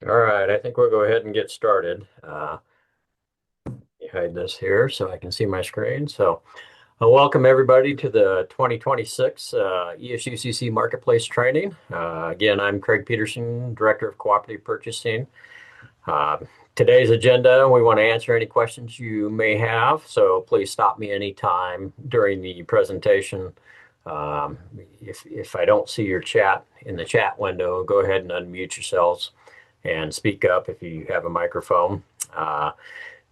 All right, I think we'll go ahead and get started. Hide this here so I can see my screen. Welcome everybody to the 2026 ESUCC Marketplace Training. Again, I'm Craig Peterson, Director of Cooperative Purchasing. Uh, Today's agenda, we want to answer any questions you may have, so please stop me anytime during the presentation. Um, if I don't see your chat in the chat window, go ahead and unmute yourselves and speak up if you have a microphone.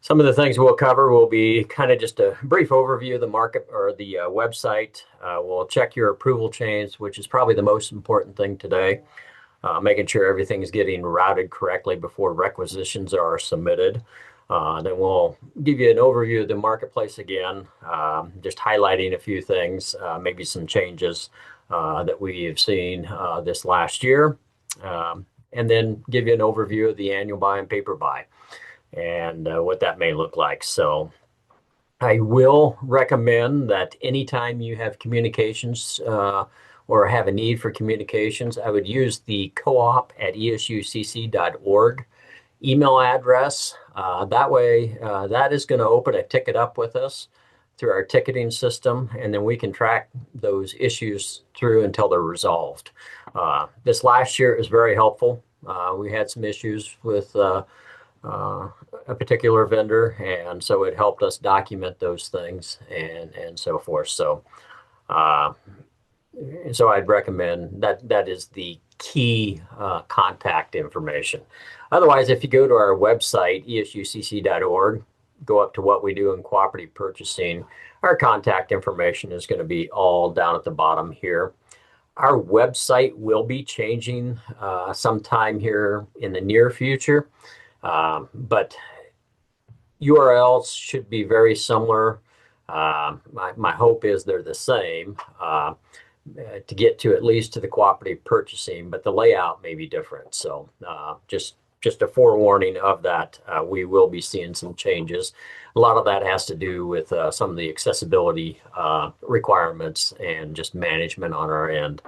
Some of the things we'll cover will be kind of just a brief overview of the market or the website. We'll check your approval chains, which is probably the most important thing today, making sure everything is getting routed correctly before requisitions are submitted. Then we'll give you an overview of the marketplace again, just highlighting a few things, maybe some changes that we have seen this last year. And then give you an overview of the annual buy and paper buy and what that may look like. So I will recommend that anytime you have communications or have a need for communications, I would use the coop@esucc.org email address. That way, that is going to open a ticket up with us through our ticketing system, and then we can track those issues through until they're resolved. This last year it was very helpful. We had some issues with a particular vendor, and so it helped us document those things and so forth. Uh, so I'd recommend that that is the key contact information. Otherwise, if you go to our website, esucc.org, go up to what we do in cooperative purchasing, our contact information is going to be all down at the bottom here. Our website will be changing sometime here in the near future, but URLs should be very similar. My hope is they're the same to get to at least to the cooperative purchasing, but the layout may be different. So just a forewarning of that, we will be seeing some changes. A lot of that has to do with some of the accessibility requirements and just management on our end.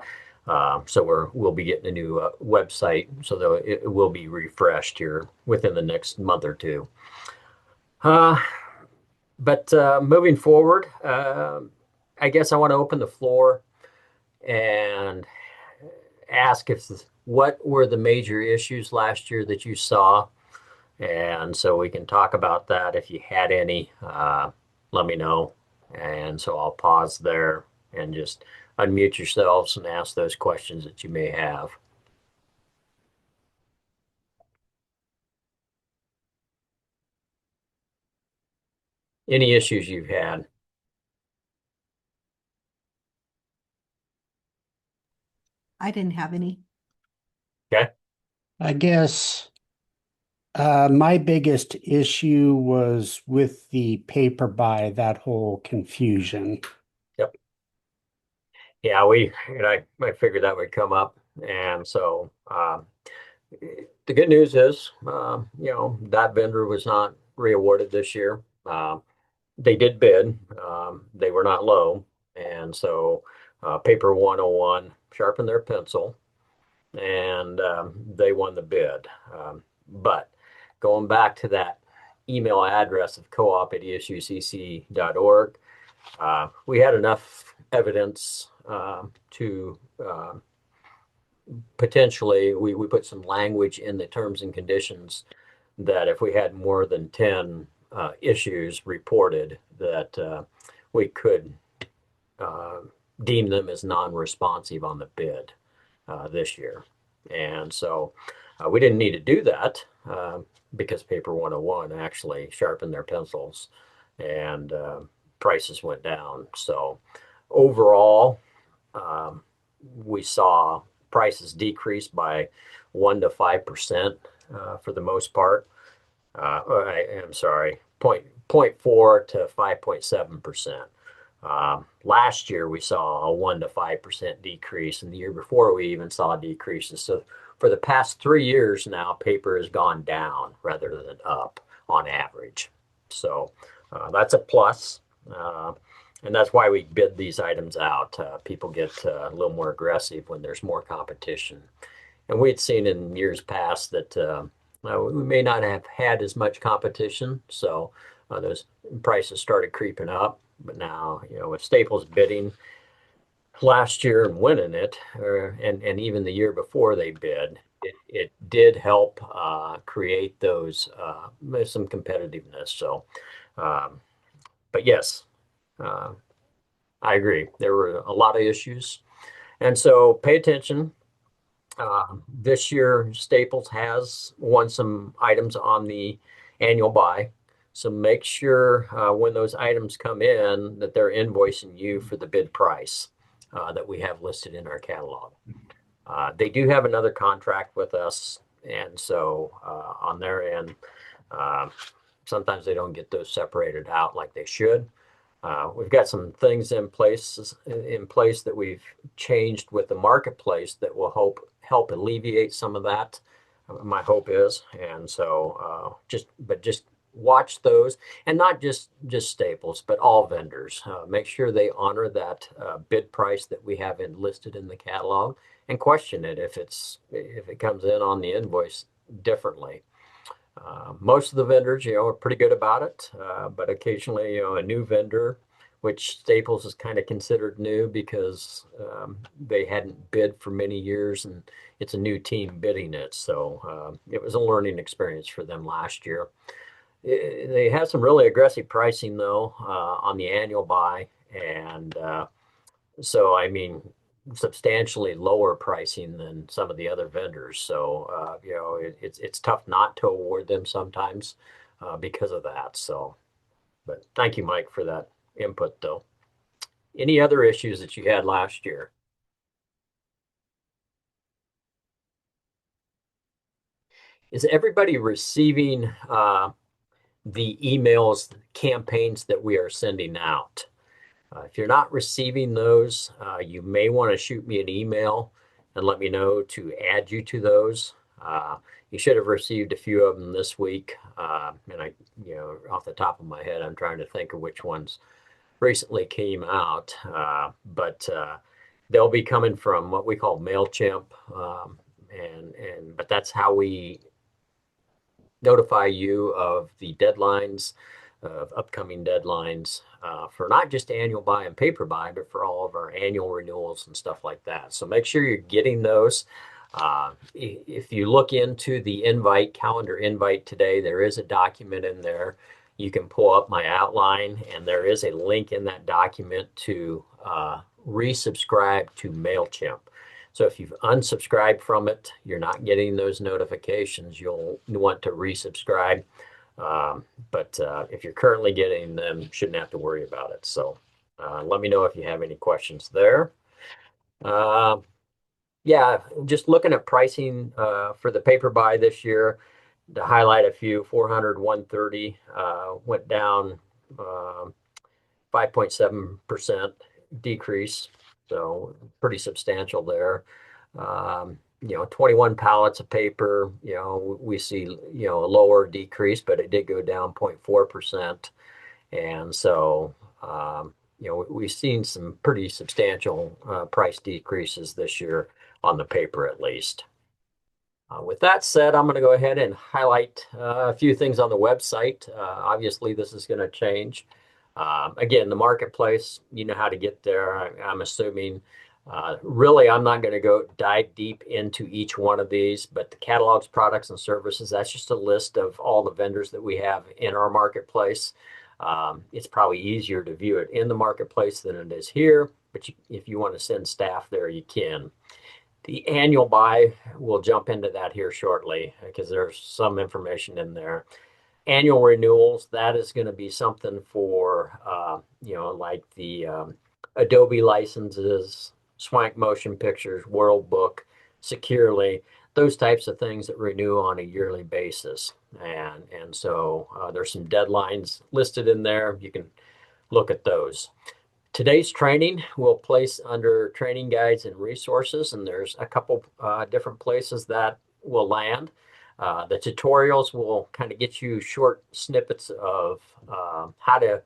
So we'll be getting a new website, so that it will be refreshed here within the next month or two. But moving forward, I guess I want to open the floor and ask what were the major issues last year that you saw, and so we can talk about that. If you had any, let me know. And so I'll pause there and just unmute yourselves and ask those questions that you may have. Any issues you've had? I didn't have any. Okay. I guess my biggest issue was with the paper buy, that whole confusion. Yep. Yeah, I figured that would come up, and so the good news is, that vendor was not reawarded this year. They did bid. They were not low, and so Paper 101 sharpened their pencil, and they won the bid. But going back to that email address of coop@esucc.org, we had enough evidence to potentially, we put some language in the terms and conditions that if we had more than 10 issues reported, that we could deem them as non-responsive on the bid this year. And so we didn't need to do that because Paper 101 actually sharpened their pencils and prices went down. So overall, we saw prices decrease by 1 to 5% for the most part. I'm sorry, 0.4 to 5.7%. Last year we saw a 1 to 5% decrease, and the year before we even saw decreases. So for the past 3 years now, paper has gone down rather than up on average. So that's a plus. And that's why we bid these items out. People get a little more aggressive when there's more competition. And we had seen in years past that We may not have had as much competition, so those prices started creeping up. But now, with Staples bidding last year and winning it, and even the year before they bid, it did help create those some competitiveness. So, um, but yes, uh, I agree. There were a lot of issues, and so pay attention. This year, Staples has won some items on the annual buy. So make sure when those items come in that they're invoicing you for the bid price that we have listed in our catalog. They do have another contract with us, and so on their end, uh, sometimes they don't get those separated out like they should. We've got some things in place that we've changed with the marketplace that will help alleviate some of that. My hope is, and so just watch those, and not just Staples, but all vendors. Make sure they honor that bid price that we have listed in the catalog, and question it if it comes in on the invoice differently. Most of the vendors, are pretty good about it, but occasionally, a new vendor, which Staples is kind of considered new because they hadn't bid for many years, and it's a new team bidding it. So it was a learning experience for them last year. They have some really aggressive pricing though on the annual buy, and so I mean substantially lower pricing than some of the other vendors. So it's tough not to award them sometimes because of that. So, but thank you, Mike, for that input though. Any other issues that you had last year? Is everybody receiving the emails, campaigns that we are sending out? If you're not receiving those, you may want to shoot me an email and let me know to add you to those. You should have received a few of them this week. And off the top of my head, I'm trying to think of which ones recently came out. But they'll be coming from what we call MailChimp. But that's how we notify you of the deadlines, of upcoming deadlines for not just annual buy and paper buy, but for all of our annual renewals and stuff like that. So make sure you're getting those. If you look into the calendar invite today, there is a document in there. You can pull up my outline, and there is a link in that document to resubscribe to MailChimp. So if you've unsubscribed from it, you're not getting those notifications, you'll want to resubscribe. But if you're currently getting them, you shouldn't have to worry about it. So let me know if you have any questions there. Yeah, just looking at pricing for the paper buy this year, to highlight a few, 400, 130 went down 5.7% decrease. So pretty substantial there. 21 pallets of paper, we see, a lower decrease, but it did go down 0.4%. And so, we've seen some pretty substantial price decreases this year on the paper at least. With that said, I'm going to go ahead and highlight a few things on the website. Obviously, this is going to change. Again, the marketplace, you know how to get there, I'm assuming. Really, I'm not going to dive deep into each one of these, but the catalogs, products, and services, that's just a list of all the vendors that we have in our marketplace. It's probably easier to view it in the marketplace than it is here, but if you want to send staff there, you can. The annual buy, we'll jump into that here shortly because there's some information in there. Annual renewals, that is going to be something for, like the Adobe licenses, Swank Motion Pictures, World Book, Securely, those types of things that renew on a yearly basis. And so there's some deadlines listed in there. You can look at those. Today's training we'll place under training guides and resources, and there's a couple different places that will land. The tutorials will kind of get you short snippets of how to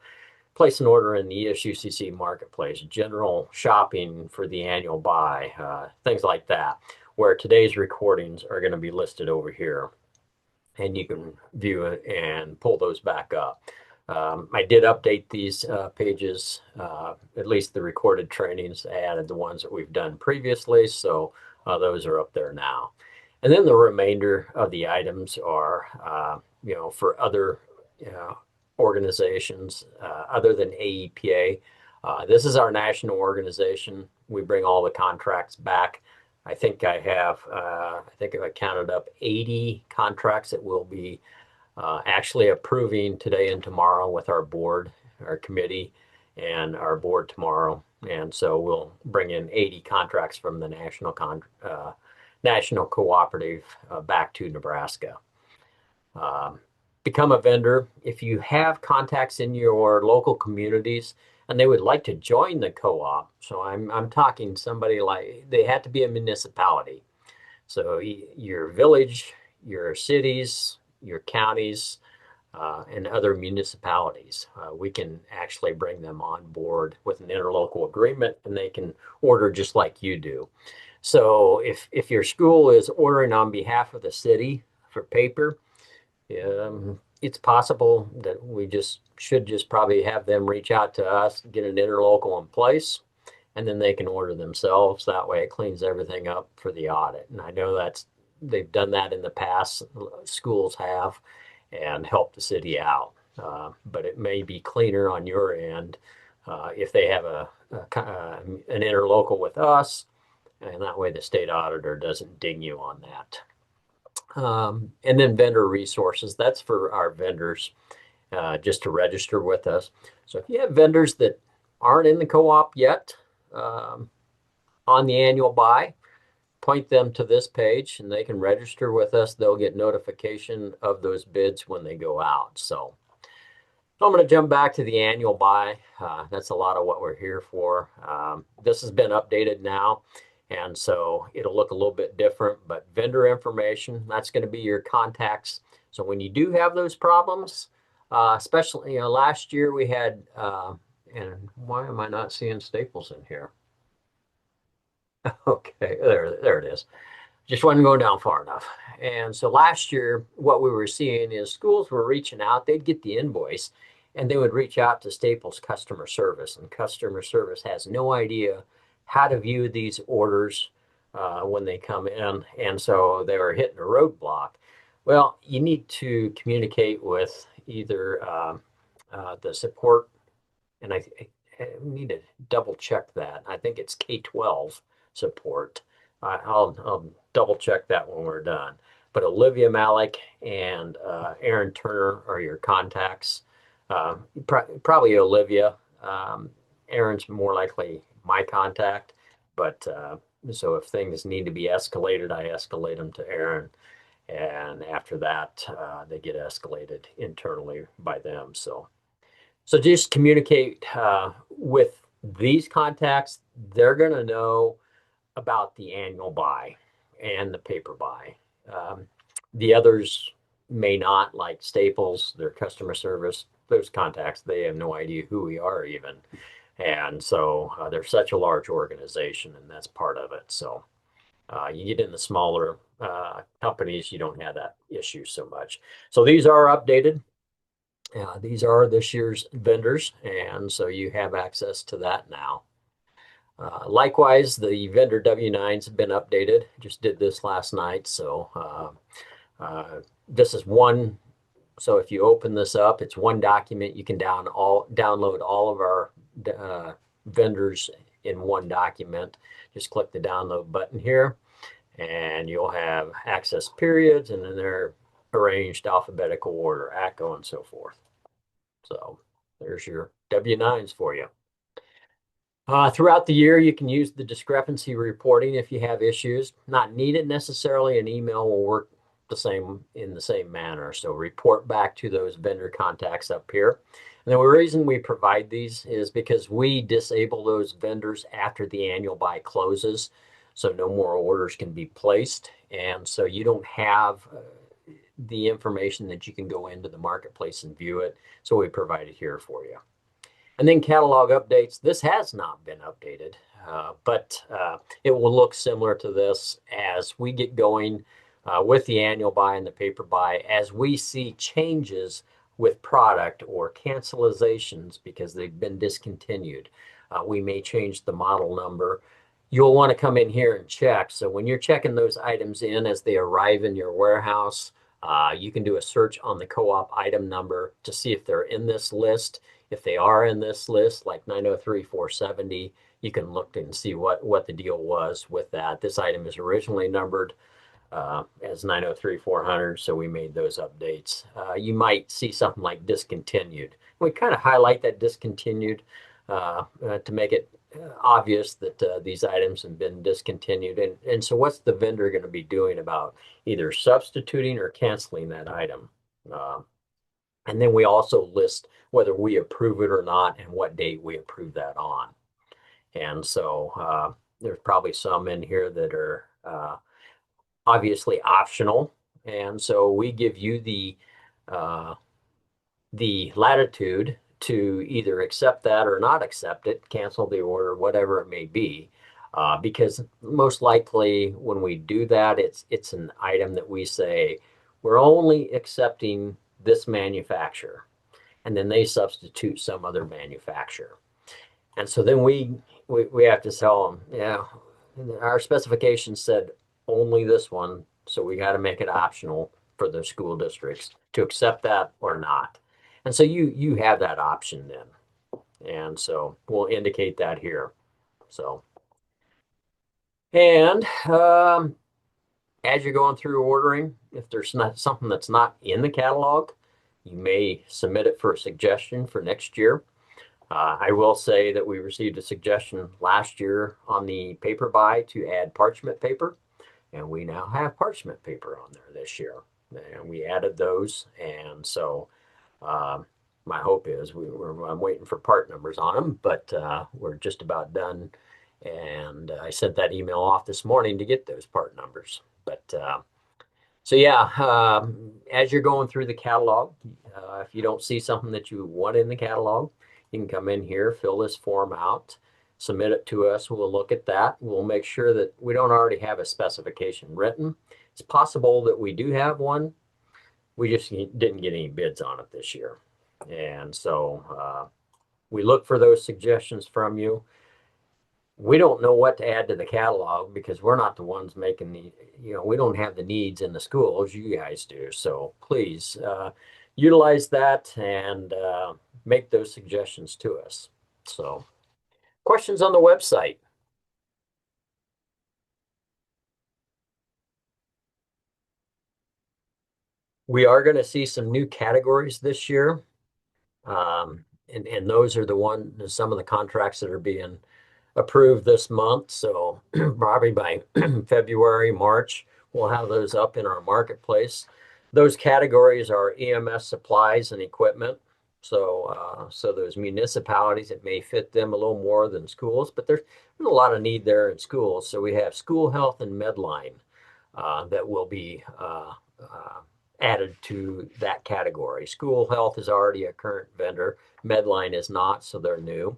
place an order in the ESUCC marketplace, general shopping for the annual buy, things like that, where today's recordings are going to be listed over here. and you can view it and pull those back up. I did update these pages, at least the recorded trainings. I added the ones that we've done previously, so those are up there now. And then the remainder of the items are, for other organizations other than AEPA. This is our national organization. We bring all the contracts back. I think I counted up 80 contracts that we'll be actually approving today and tomorrow with our board, our committee, and our board tomorrow. And so we'll bring in 80 contracts from the national cooperative back to Nebraska. Become a vendor. If you have contacts in your local communities and they would like to join the co-op, so I'm talking somebody like they have to be a municipality. So your village, your cities, your counties, and other municipalities, we can actually bring them on board with an interlocal agreement, and they can order just like you do. So if your school is ordering on behalf of the city for paper, it's possible that we should probably have them reach out to us, get an interlocal in place, and then they can order themselves. That way it cleans everything up for the audit. And I know they've done that in the past, schools have, and helped the city out. But it may be cleaner on your end if they have an interlocal with us, and that way the state auditor doesn't ding you on that. And then vendor resources, that's for our vendors just to register with us. So if you have vendors that aren't in the co-op yet on the annual buy, point them to this page and they can register with us. They'll get notification of those bids when they go out. So I'm going to jump back to the annual buy. That's a lot of what we're here for. This has been updated now. And so it'll look a little bit different, but vendor information, that's going to be your contacts. So when you do have those problems, especially, last year we had, and why am I not seeing Staples in here? Okay, there it is. Just wasn't going down far enough. And so last year, what we were seeing is schools were reaching out, they'd get the invoice, and they would reach out to Staples customer service, and customer service has no idea how to view these orders when they come in. And so they were hitting a roadblock. Well, you need to communicate with either the support, and I need to double check that. I think it's K-12 support. I'll double check that when we're done. But Olivia Malik and Aaron Turner are your contacts. Probably Olivia. Aaron's more likely my contact, but so if things need to be escalated, I escalate them to Aaron, and after that, they get escalated internally by them. So just communicate with these contacts. They're going to know about the annual buy and the paper buy. The others may not, like Staples, their customer service, those contacts, they have no idea who we are even. And so they're such a large organization, and that's part of it. So you get in the smaller companies, you don't have that issue so much. So these are updated. These are this year's vendors, and so you have access to that now. Likewise, the vendor W-9s have been updated. Just did this last night. So this is one. So if you open this up, it's one document. You can download all of our vendors in one document. Just click the download button here, and you'll have access periods, and then they're arranged alphabetical order, ACO, and so forth. So there's your W-9s for you. Throughout the year, you can use the discrepancy reporting if you have issues. Not needed necessarily. An email will work in the same manner. So report back to those vendor contacts up here. And the reason we provide these is because we disable those vendors after the annual buy closes. So no more orders can be placed. And so you don't have the information that you can go into the marketplace and view it. So we provide it here for you. And then catalog updates. This has not been updated, but it will look similar to this as we get going. with the annual buy and the paper buy, as we see changes with product or cancelizations because they've been discontinued, we may change the model number. You'll want to come in here and check. So when you're checking those items in as they arrive in your warehouse, you can do a search on the co-op item number to see if they're in this list. If they are in this list, like 903-470, you can look and see what the deal was with that. This item is originally numbered as 903-400, so we made those updates. You might see something like discontinued. We kind of highlight that discontinued to make it obvious that these items have been discontinued. And so what's the vendor going to be doing about either substituting or canceling that item? And then we also list whether we approve it or not and what date we approve that on. And so there's probably some in here that are obviously optional. And so we give you the latitude to either accept that or not accept it, cancel the order, whatever it may be. Because most likely when we do that, it's an item that we say, we're only accepting this manufacturer. And then they substitute some other manufacturer. And so then we have to tell them, yeah, our specifications said only this one, so we got to make it optional for the school districts to accept that or not. And so you have that option then. And so we'll indicate that here. So, and as you're going through ordering, if there's not something that's not in the catalog, you may submit it for a suggestion for next year. I will say that we received a suggestion last year on the paper buy to add parchment paper, and we now have parchment paper on there this year. And we added those, and so my hope is I'm waiting for part numbers on them, but we're just about done. And I sent that email off this morning to get those part numbers. But so yeah, as you're going through the catalog, if you don't see something that you want in the catalog, you can come in here, fill this form out, submit it to us. We'll look at that. We'll make sure that we don't already have a specification written. It's possible that we do have one. We just didn't get any bids on it this year. And so we look for those suggestions from you. We don't know what to add to the catalog because we're not the ones making we don't have the needs in the schools. You guys do. So please utilize that and make those suggestions to us. So questions on the website? We are going to see some new categories this year. And those are some of the contracts that are being approved this month. So probably by February, March, we'll have those up in our marketplace. Those categories are EMS supplies and equipment. So those municipalities, it may fit them a little more than schools, but there's a lot of need there in schools. So we have school health and Medline that will be added to that category. School health is already a current vendor. Medline is not, so they're new.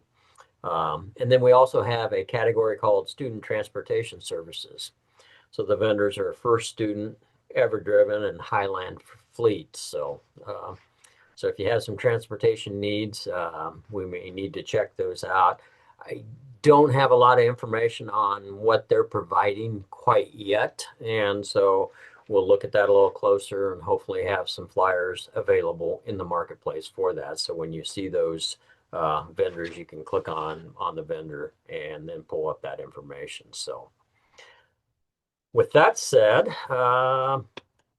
And then we also have a category called student transportation services. So the vendors are First Student, Everdriven, and Highland Fleet. So if you have some transportation needs, we may need to check those out. I don't have a lot of information on what they're providing quite yet. And so we'll look at that a little closer and hopefully have some flyers available in the marketplace for that. So when you see those vendors, you can click on the vendor and then pull up that information. So with that said, I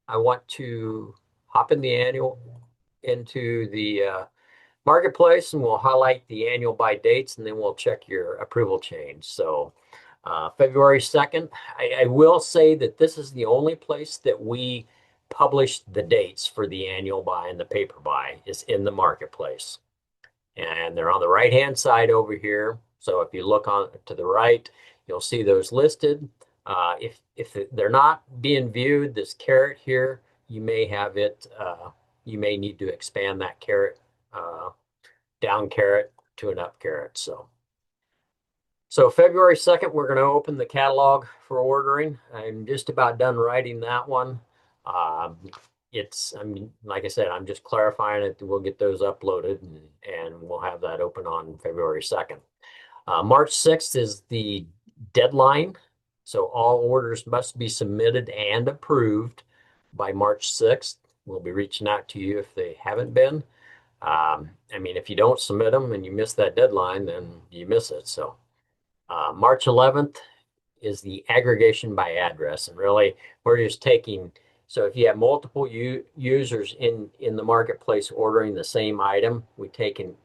want to hop into the marketplace, and we'll highlight the annual buy dates, and then we'll check your approval change. So February 2nd, I will say that this is the only place that we publish the dates for the annual buy and the paper buy is in the marketplace. And they're on the right-hand side over here. So if you look on to the right, you'll see those listed. If they're not being viewed, this caret here, you may have it, you may need to expand that caret, down caret to an up caret. So So February 2nd, we're going to open the catalog for ordering. I'm just about done writing that one. Um, I mean, like I said, I'm just clarifying it. We'll get those uploaded and we'll have that open on February 2nd. March 6th is the deadline. So all orders must be submitted and approved by March 6th. We'll be reaching out to you if they haven't been. I mean, if you don't submit them and you miss that deadline, then you miss it. So March 11th is the aggregation by address. And really, we're just taking, so if you have multiple users in the marketplace ordering the same item, we take and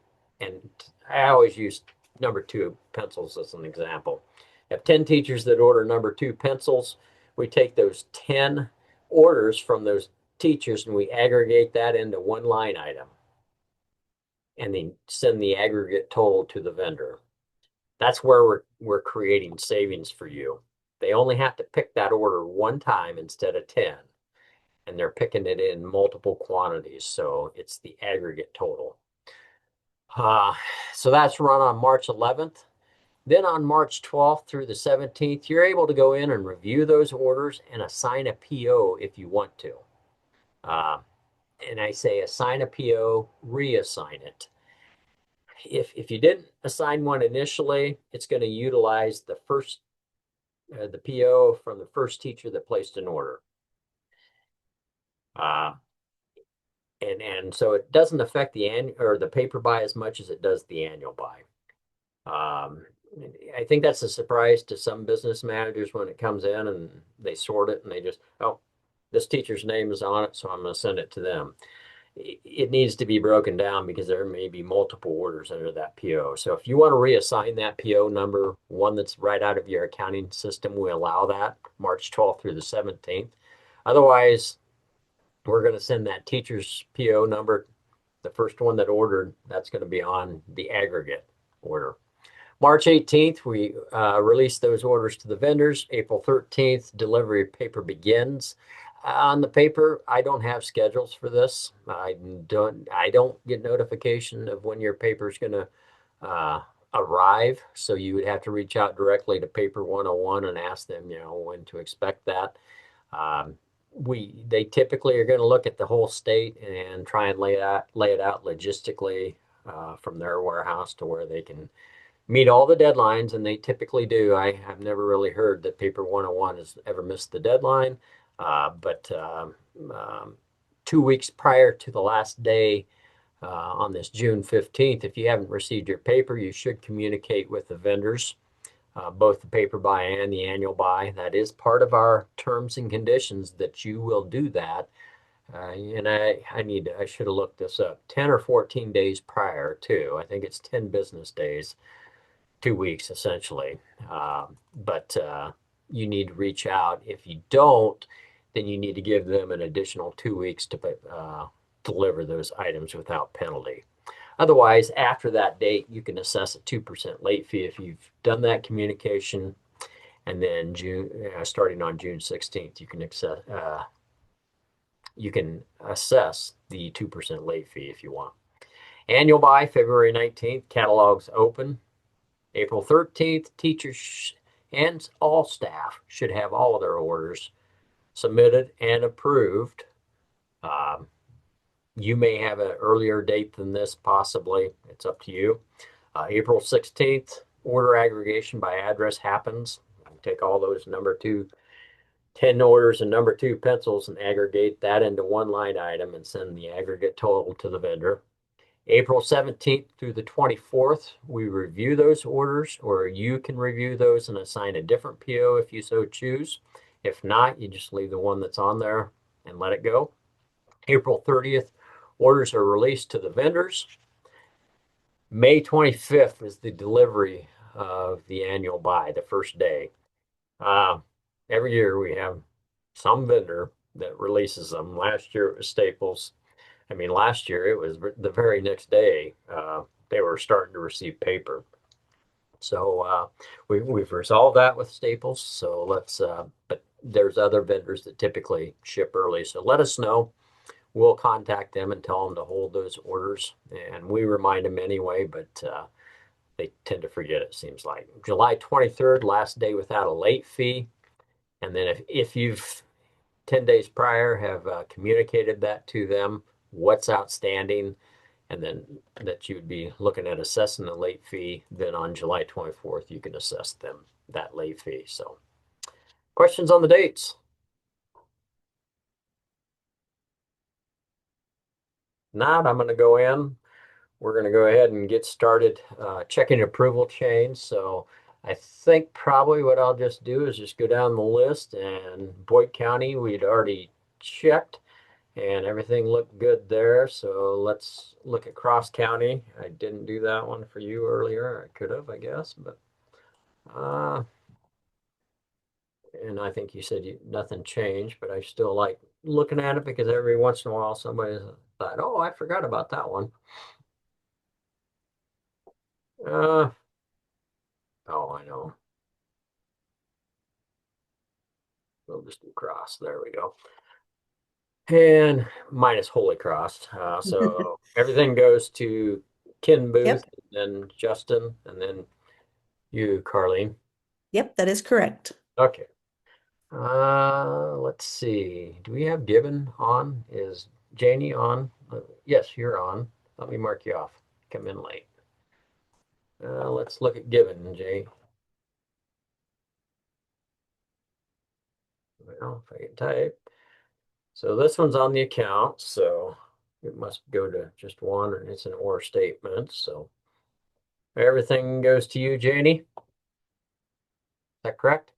I always use number two pencils as an example. I have 10 teachers that order number two pencils. We take those 10 orders from those teachers and we aggregate that into one line item and then send the aggregate total to the vendor. That's where we're creating savings for you. They only have to pick that order one time instead of 10, and they're picking it in multiple quantities, so it's the aggregate total. So that's run on March 11th. Then on March 12th through the 17th, you're able to go in and review those orders and assign a PO if you want to. And I say assign a PO, reassign it. If you didn't assign one initially, it's going to utilize the PO from the first teacher that placed an order. And so it doesn't affect the annual or the paper buy as much as it does the annual buy. I think that's a surprise to some business managers when it comes in and they sort it and they just, oh, this teacher's name is on it, so I'm going to send it to them. It needs to be broken down because there may be multiple orders under that PO. So if you want to reassign that PO number, one that's right out of your accounting system, we allow that March 12th through the 17th. Otherwise, we're going to send that teacher's PO number, the first one that ordered, that's going to be on the aggregate order. March 18th, we release those orders to the vendors. April 13th, delivery of paper begins. On the paper, I don't have schedules for this. I don't get notification of when your paper is going to arrive. So you would have to reach out directly to Paper 101 and ask them, when to expect that. They typically are going to look at the whole state and try and lay it out logistically from their warehouse to where they can meet all the deadlines, and they typically do. I have never really heard that Paper 101 has ever missed the deadline, but 2 weeks prior to the last day on this June 15th, if you haven't received your paper, you should communicate with the vendors, both the paper buy and the annual buy. That is part of our terms and conditions that you will do that. And I should have looked this up, 10 or 14 days prior too. I think it's 10 business days. 2 weeks essentially. But you need to reach out. If you don't, then you need to give them an additional 2 weeks to deliver those items without penalty. Otherwise, after that date, you can assess a 2% late fee if you've done that communication. And then starting on June 16th, you can assess the 2% late fee if you want. Annual buy, February 19th, catalogs open. April 13th, teachers and all staff should have all of their orders submitted and approved. You may have an earlier date than this, possibly. It's up to you. April 16th, order aggregation by address happens. Take all those 10 orders and number two pencils and aggregate that into one line item and send the aggregate total to the vendor. April 17th through the 24th, we review those orders, or you can review those and assign a different PO if you so choose. If not, you just leave the one that's on there and let it go. April 30th, orders are released to the vendors. May 25th is the delivery of the annual buy, the first day. Every year we have some vendor that releases them. Last year it was Staples. I mean, last year it was the very next day they were starting to receive paper. So we've resolved that with Staples. So but there's other vendors that typically ship early. So let us know. We'll contact them and tell them to hold those orders. And we remind them anyway, but they tend to forget, it seems like. July 23rd, last day without a late fee. And then if you've 10 days prior have communicated that to them, what's outstanding, and then that you would be looking at assessing the late fee, then on July 24th, you can assess them that late fee. So questions on the dates? Not, I'm going to go in. We're going to go ahead and get started checking approval chains. So I think probably what I'll just do is just go down the list, and Boyd County, we'd already checked and everything looked good there. So let's look at Cross County. I didn't do that one for you earlier. I could have, I guess, but and I think you said nothing changed, but I still like looking at it because every once in a while somebody thought, oh, I forgot about that one. Oh, I know. We'll just do Cross. There we go. And minus Holy Cross. So everything goes to Ken Booth, Yep. and then Justin, and then you, Carlene. Yep, that is correct. Okay. Let's see. Do we have Gibbon on? Is Janie on? Yes, you're on. Let me mark you off. Come in late. Let's look at Gibbon, Jay. Well, if I can type. So this one's on the account, so it must go to just one, and it's an or statement. So everything goes to you, Janie. Is that correct?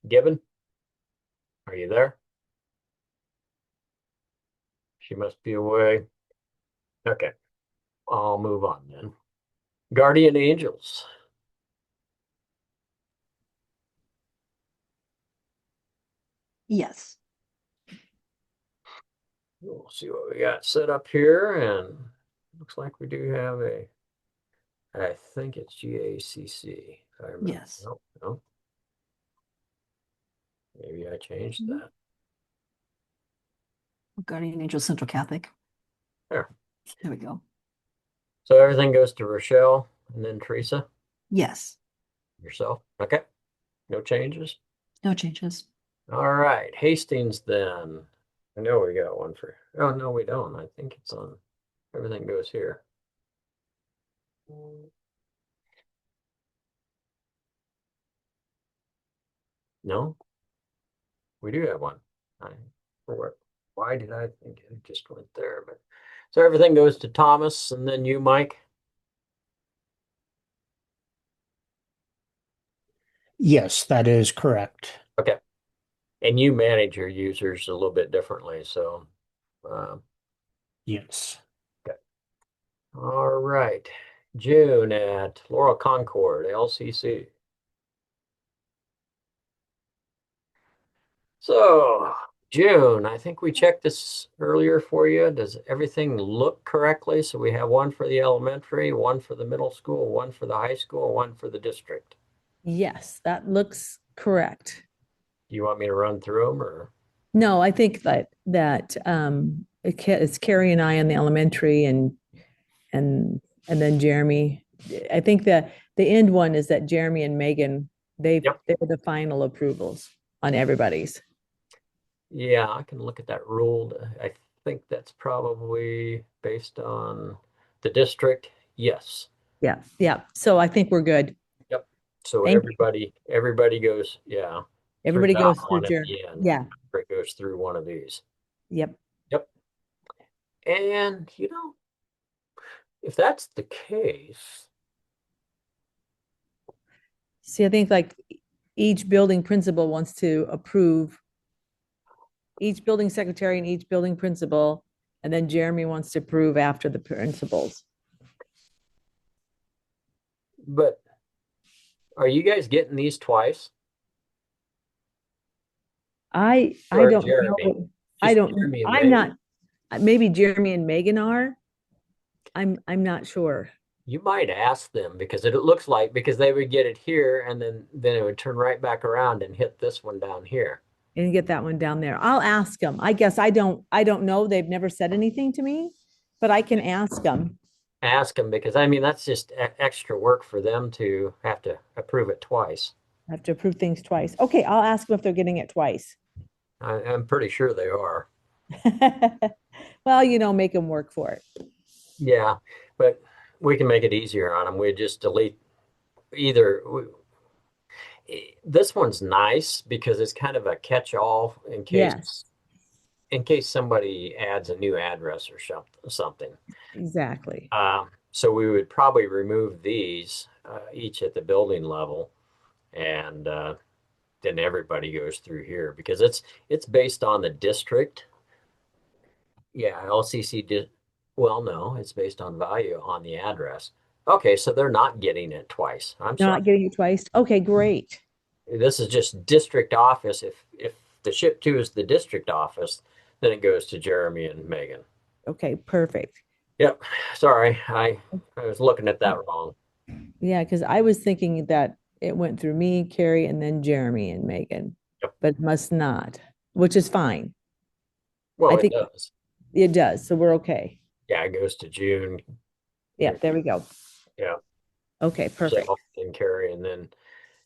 Gibbon, are you there? She must be away. Okay, I'll move on then. Guardian Angels. Yes. We'll see what we got set up here, and looks like we do have I think it's GACC. If I remember. Yes. Nope, nope. Maybe I changed Mhm. that. Guardian Angel Central Catholic. There. There we go. So everything goes to Rochelle and then Teresa, Yes. yourself. Okay. No changes. No changes. All right. Hastings then. I know we got one for, oh, no, we don't. I think it's on, everything goes here. No, we do have one. I, why did I think it just went there? But so everything goes to Thomas and then you, Mike. Yes, that is correct. Okay. And you manage your users a little bit differently. So, um, Yes. okay. All right. June at Laurel Concord, LCC. So, June, I think we checked this earlier for you. Does everything look correctly? So we have one for the elementary, one for the middle school, one for the high school, one for the district. Yes, that looks correct. Do you want me to run through them, or? No, I think it's Carrie and I in the elementary and then Jeremy. I think the end one is that Jeremy and Megan, they're the final approvals on everybody's. Yeah, I can look at that ruled. I think that's probably based on the district. Yes. Yeah, yeah. So I think we're good. Yep. So Thank everybody goes, yeah. Everybody that goes through one at Jeremy. the end. Yeah, It goes through one of these. yep. Yep. And if that's the case, See, I think like each building principal wants to approve each building secretary and each building principal, and then Jeremy wants to approve after the principals. but are you guys getting these twice? I Or don't Jeremy? know. Just I don't, Jeremy and I'm Megan? not, maybe Jeremy and Megan are. I'm not sure. You might ask them because it looks like because they would get it here and then it would turn right back around and hit this one down here. and get that one down there. I'll ask them. I guess I don't know. They've never said anything to me, but I can ask them. Ask them because I mean that's just extra work for them to have to approve it twice. I have to approve things twice. Okay, I'll ask them if they're getting it twice. I'm pretty sure they are. Well, make them work for it. Yeah, but we can make it easier on them. We just delete either. This one's nice because it's kind of a catch-all Yes, in case somebody adds a new address or something. exactly. So we would probably remove these each at the building level, and then everybody goes through here because it's based on the district. Yeah, LCC did. Well, no, it's based on value on the address. Okay, so they're not getting it twice. I'm They're sorry. not getting it twice. Okay, great. This is just district office. If the ship to is the district office, then it goes to Jeremy and Megan. Okay, perfect. Yep. Sorry, I was looking at that wrong. Yeah, because I was thinking that it went through me, Carrie, and then Jeremy and Megan, Yep. but it must not, which is fine. Well, I it think does. it does, so we're okay. Yeah, it goes to June. Yeah, there we go. Yeah. Okay, perfect. So, and Carrie, and then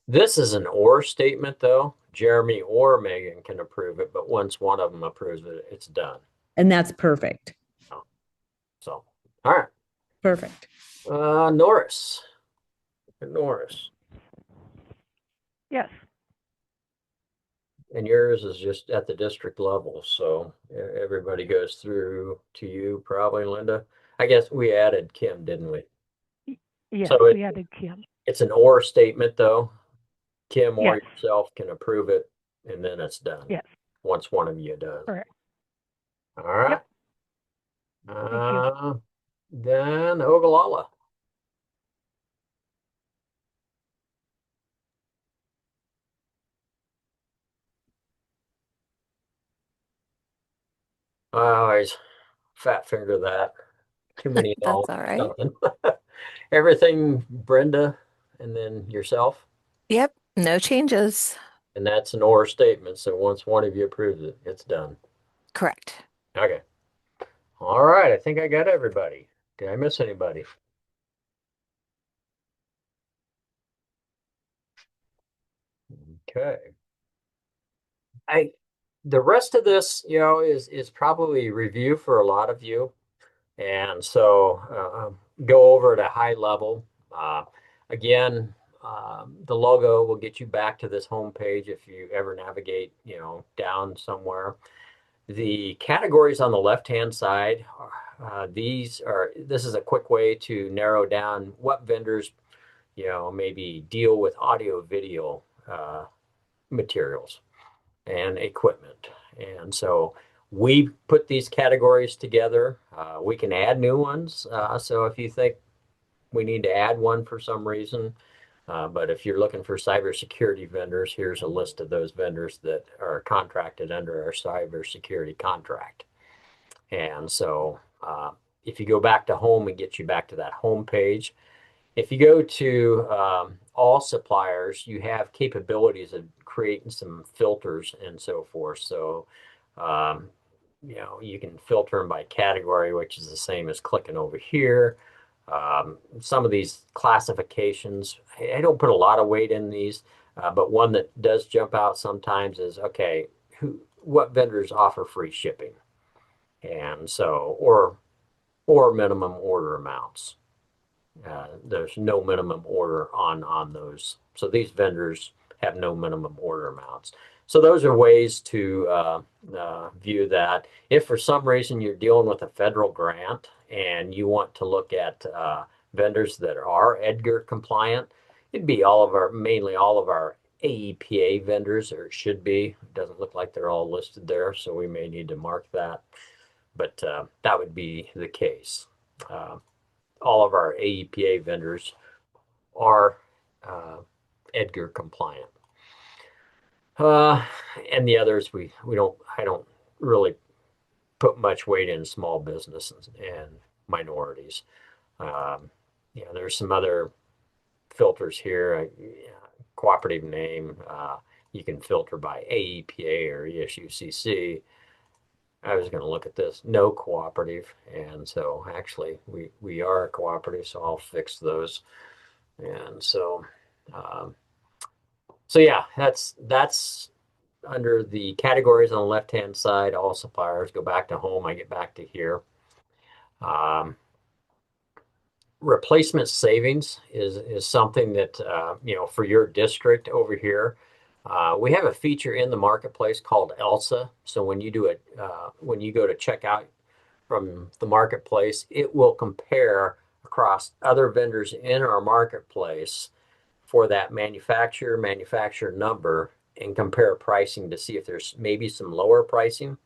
this is an or statement though. Jeremy or Megan can approve it, but once one of them approves it, it's done. And that's perfect. So, all right. Perfect. Norris. Norris. Yes. And yours is just at the district level, so everybody goes through to you probably, Linda. I guess we added Kim, didn't we? Yes, So we added Kim. it's an or statement though. Kim or Yes. yourself can approve it, and then it's done. Yes. Once one of you does. Correct. All right. you. Then Ogallala. I always fat finger that. Too many That's all all right. something. Everything Brenda and then yourself. Yep, no changes. And that's an or statement. So once one of you approves it, it's done. Correct. Okay. All right. I think I got everybody. Did I miss anybody? Okay. The rest of this, is probably review for a lot of you. And so go over at a high level. Again, the logo will get you back to this home page if you ever navigate, down somewhere. The categories on the left-hand side, this is a quick way to narrow down what vendors, maybe deal with audio video materials and equipment. And so we put these categories together. We can add new ones. So if you think we need to add one for some reason, but if you're looking for cybersecurity vendors, here's a list of those vendors that are contracted under our cybersecurity contract. And so if you go back to home, it gets you back to that home page. If you go to all suppliers, you have capabilities of creating some filters and so forth. So, you can filter them by category, which is the same as clicking over here. Some of these classifications, I don't put a lot of weight in these, but one that does jump out sometimes is, okay, what vendors offer free shipping? And so, or minimum order amounts. There's no minimum order on those. So these vendors have no minimum order amounts. So those are ways to view that. If for some reason you're dealing with a federal grant and you want to look at vendors that are EDGAR compliant, it'd be mainly all of our AEPA vendors, or it should be. It doesn't look like they're all listed there, so we may need to mark that. But that would be the case. All of our AEPA vendors are EDGAR compliant. And the others, I don't really put much weight in small businesses and minorities. There's some other filters here, cooperative name, you can filter by AEPA or ESUCC. I was going to look at this, no cooperative. And so actually we are a cooperative, so I'll fix those. And so, so yeah, that's under the categories on the left-hand side. All suppliers, go back to home. I get back to here. Replacement savings is something that, for your district over here, we have a feature in the marketplace called ELSA. So when you do it, when you go to check out from the marketplace, it will compare across other vendors in our marketplace for that manufacturer number and compare pricing to see if there's maybe some lower pricing.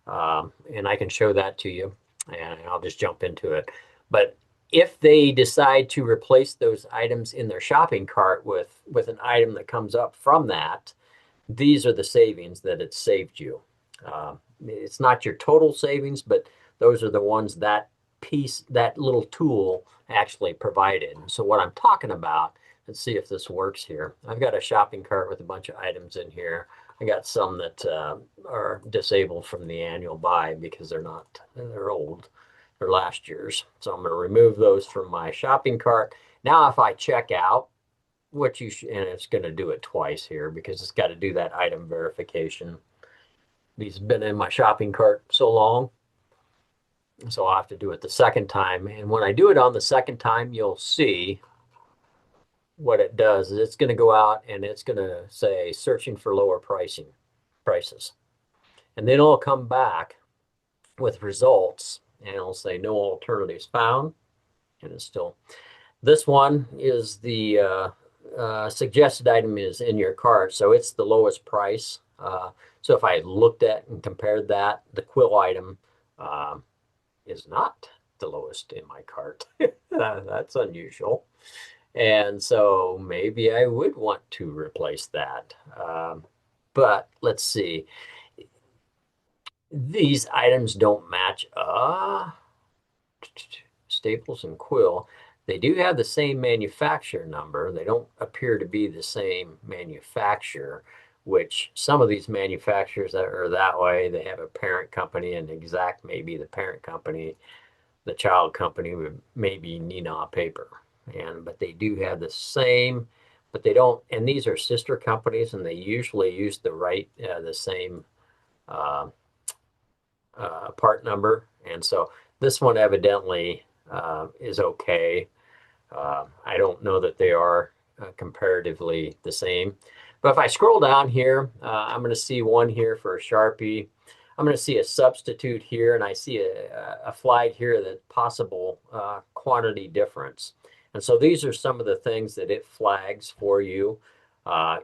And I can show that to you, and I'll just jump into it. But if they decide to replace those items in their shopping cart with an item that comes up from that, these are the savings that it saved you. It's not your total savings, but those are the ones that little tool actually provided. So what I'm talking about, let's see if this works here. I've got a shopping cart with a bunch of items in here. I got some that are disabled from the annual buy because they're old. They're last year's. So I'm going to remove those from my shopping cart. Now, if I check out, and it's going to do it twice here because it's got to do that item verification. These have been in my shopping cart so long, so I'll have to do it the second time. And when I do it on the second time, you'll see what it does is it's going to go out and it's going to say searching for lower prices. And then it'll come back with results and it'll say no alternatives found. And it's still, this one is the suggested item is in your cart. So it's the lowest price. So if I looked at and compared that, the quill item is not the lowest in my cart. That's unusual. And so maybe I would want to replace that. But let's see. These items don't match. Staples and quill. They do have the same manufacturer number. They don't appear to be the same manufacturer, which some of these manufacturers that are that way, they have a parent company, and Exact may be the parent company. The child company would maybe Neenah Paper. But they do have the same, but they don't, and these are sister companies, and they usually use the same part number. And so this one evidently is okay. I don't know that they are comparatively the same. But if I scroll down here, I'm going to see one here for a Sharpie. I'm going to see a substitute here, and I see a flag here that possible quantity difference. And so these are some of the things that it flags for you.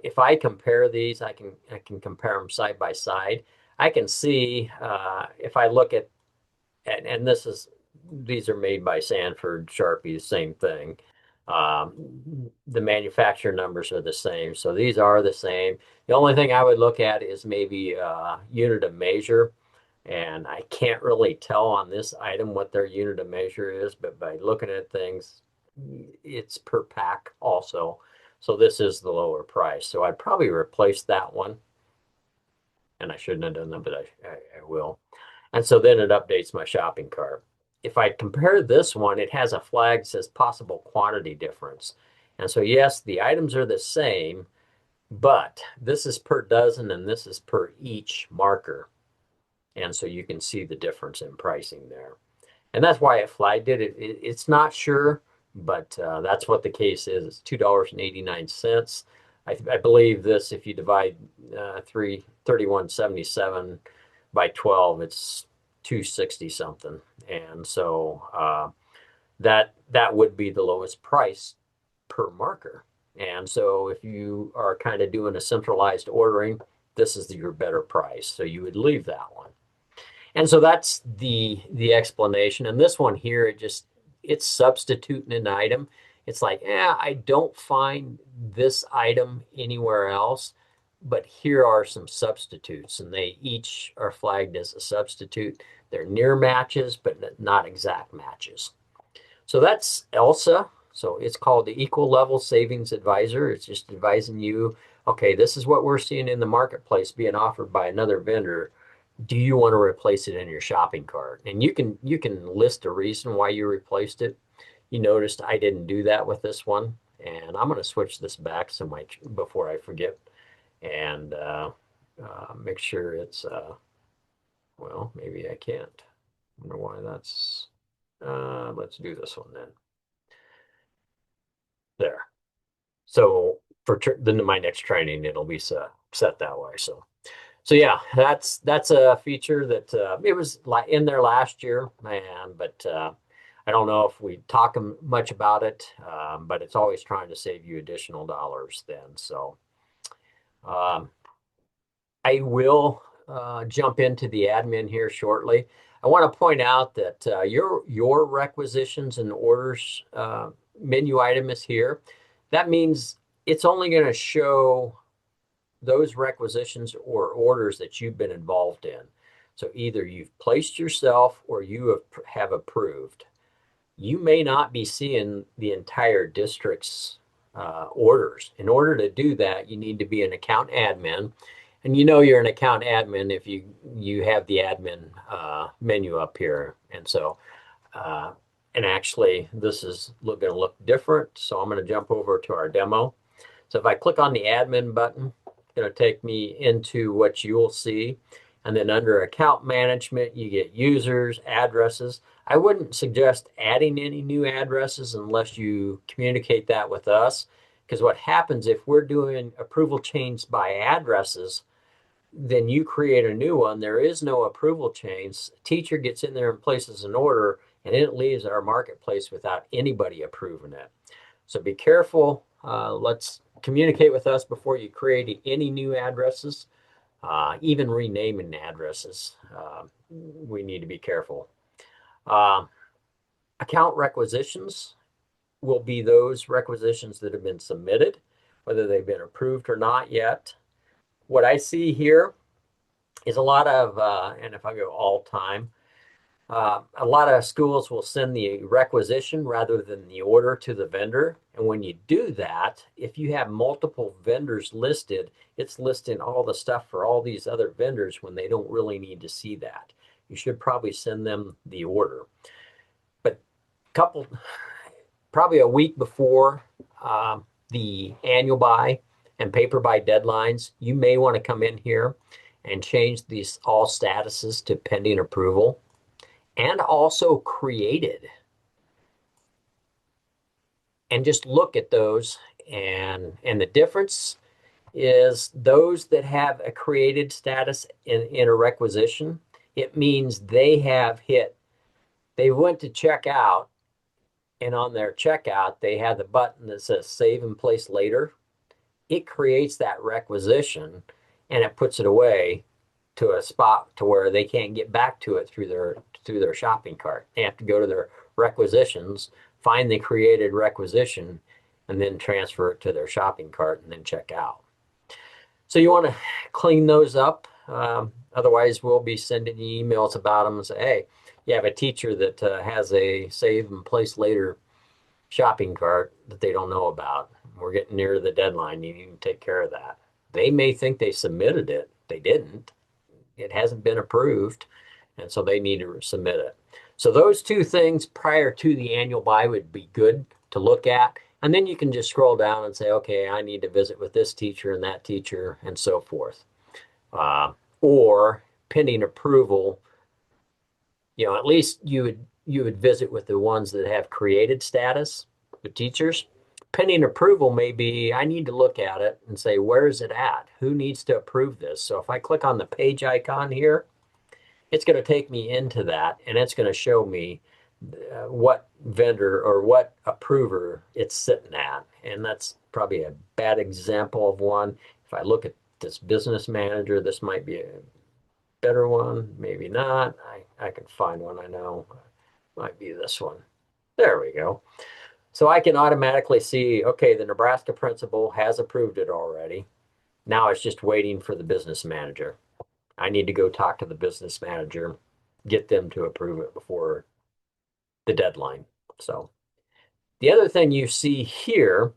If I compare these, I can compare them side by side. I can see if I look at, and these are made by Sanford Sharpie, same thing. The manufacturer numbers are the same. So these are the same. The only thing I would look at is maybe unit of measure. And I can't really tell on this item what their unit of measure is, but by looking at things, it's per pack also. So this is the lower price. So I'd probably replace that one. And I shouldn't have done that, but I will. And so then it updates my shopping cart. If I compare this one, it has a flag that says possible quantity difference. And so yes, the items are the same, but this is per dozen and this is per each marker. And so you can see the difference in pricing there. And that's why it flagged it. It's not sure, but that's what the case is. It's $2.89. I believe this, if you divide 3177 by 12, it's 260 something. And so that would be the lowest price per marker. And so if you are kind of doing a centralized ordering, this is your better price. So you would leave that one. And so that's the explanation. And this one here, it's substituting an item. It's like, I don't find this item anywhere else, but here are some substitutes, and they each are flagged as a substitute. They're near matches, but not exact matches. So that's ELSA. So it's called the Equal Level Savings Advisor. It's just advising you okay, this is what we're seeing in the marketplace being offered by another vendor. Do you want to replace it in your shopping cart? And you can list a reason why you replaced it. You noticed I didn't do that with this one, and I'm going to switch this back so before I forget and make sure it's well, maybe I can't. I wonder why that's let's do this one then. There. So for then my next training, it'll be set that way. So yeah, that's a feature that it was like in there last year, man. But I don't know if we talk much about it, but it's always trying to save you additional dollars then. So um, I will jump into the admin here shortly. I want to point out that your requisitions and orders menu item is here. That means it's only going to show those requisitions or orders that you've been involved in. So either you've placed yourself or you have approved. You may not be seeing the entire district's orders. In order to do that, you need to be an account admin. And you know you're an account admin if you have the admin menu up here. And so, and actually, this is going to look different. So I'm going to jump over to our demo. So if I click on the admin button, it's going to take me into what you'll see. And then under account management, you get users, addresses. I wouldn't suggest adding any new addresses unless you communicate that with us. Because what happens if we're doing approval change by addresses, then you create a new one. There is no approval change. Teacher gets in there and places an order, and it leaves our marketplace without anybody approving it. So be careful. Let's communicate with us before you create any new addresses, even renaming addresses. We need to be careful. Account requisitions will be those requisitions that have been submitted, whether they've been approved or not yet. What I see here is a lot of, and if I go all time, a lot of schools will send the requisition rather than the order to the vendor. And when you do that, if you have multiple vendors listed, it's listing all the stuff for all these other vendors when they don't really need to see that. You should probably send them the order. But probably a week before the annual buy and paper buy deadlines, you may want to come in here and change these all statuses to pending approval and also created. And just look at those, and the difference is those that have a created status in a requisition, it means they went to check out, and on their checkout, they have the button that says save and place later. It creates that requisition and it puts it away to a spot to where they can't get back to it through their shopping cart. They have to go to their requisitions, find the created requisition, and then transfer it to their shopping cart and then check out. So you want to clean those up. Otherwise, we'll be sending you emails about them and say, hey, you have a teacher that has a save and place later shopping cart that they don't know about. We're getting near the deadline. You need to take care of that. They may think they submitted it. They didn't. It hasn't been approved. And so they need to submit it. So those two things prior to the annual buy would be good to look at. And then you can just scroll down and say, okay, I need to visit with this teacher and that teacher and so forth. Or pending approval, at least you would visit with the ones that have created status, the teachers. Pending approval may be, I need to look at it and say, where is it at? Who needs to approve this? So if I click on the page icon here, it's going to take me into that, and it's going to show me what vendor or what approver it's sitting at. And that's probably a bad example of one. If I look at this business manager, this might be a better one, maybe not. I can find one I know. Might be this one. There we go. So I can automatically see, okay, the Nebraska principal has approved it already. Now it's just waiting for the business manager. I need to go talk to the business manager, get them to approve it before the deadline. So the other thing you see here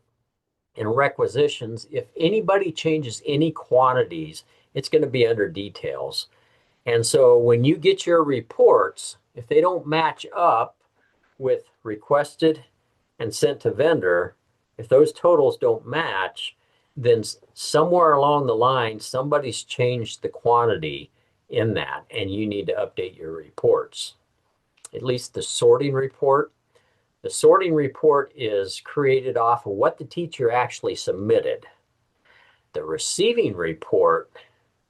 in requisitions, if anybody changes any quantities, it's going to be under details. And so when you get your reports, if they don't match up with requested and sent to vendor, if those totals don't match, then somewhere along the line, somebody's changed the quantity in that, and you need to update your reports. At least the sorting report. The sorting report is created off of what the teacher actually submitted. The receiving report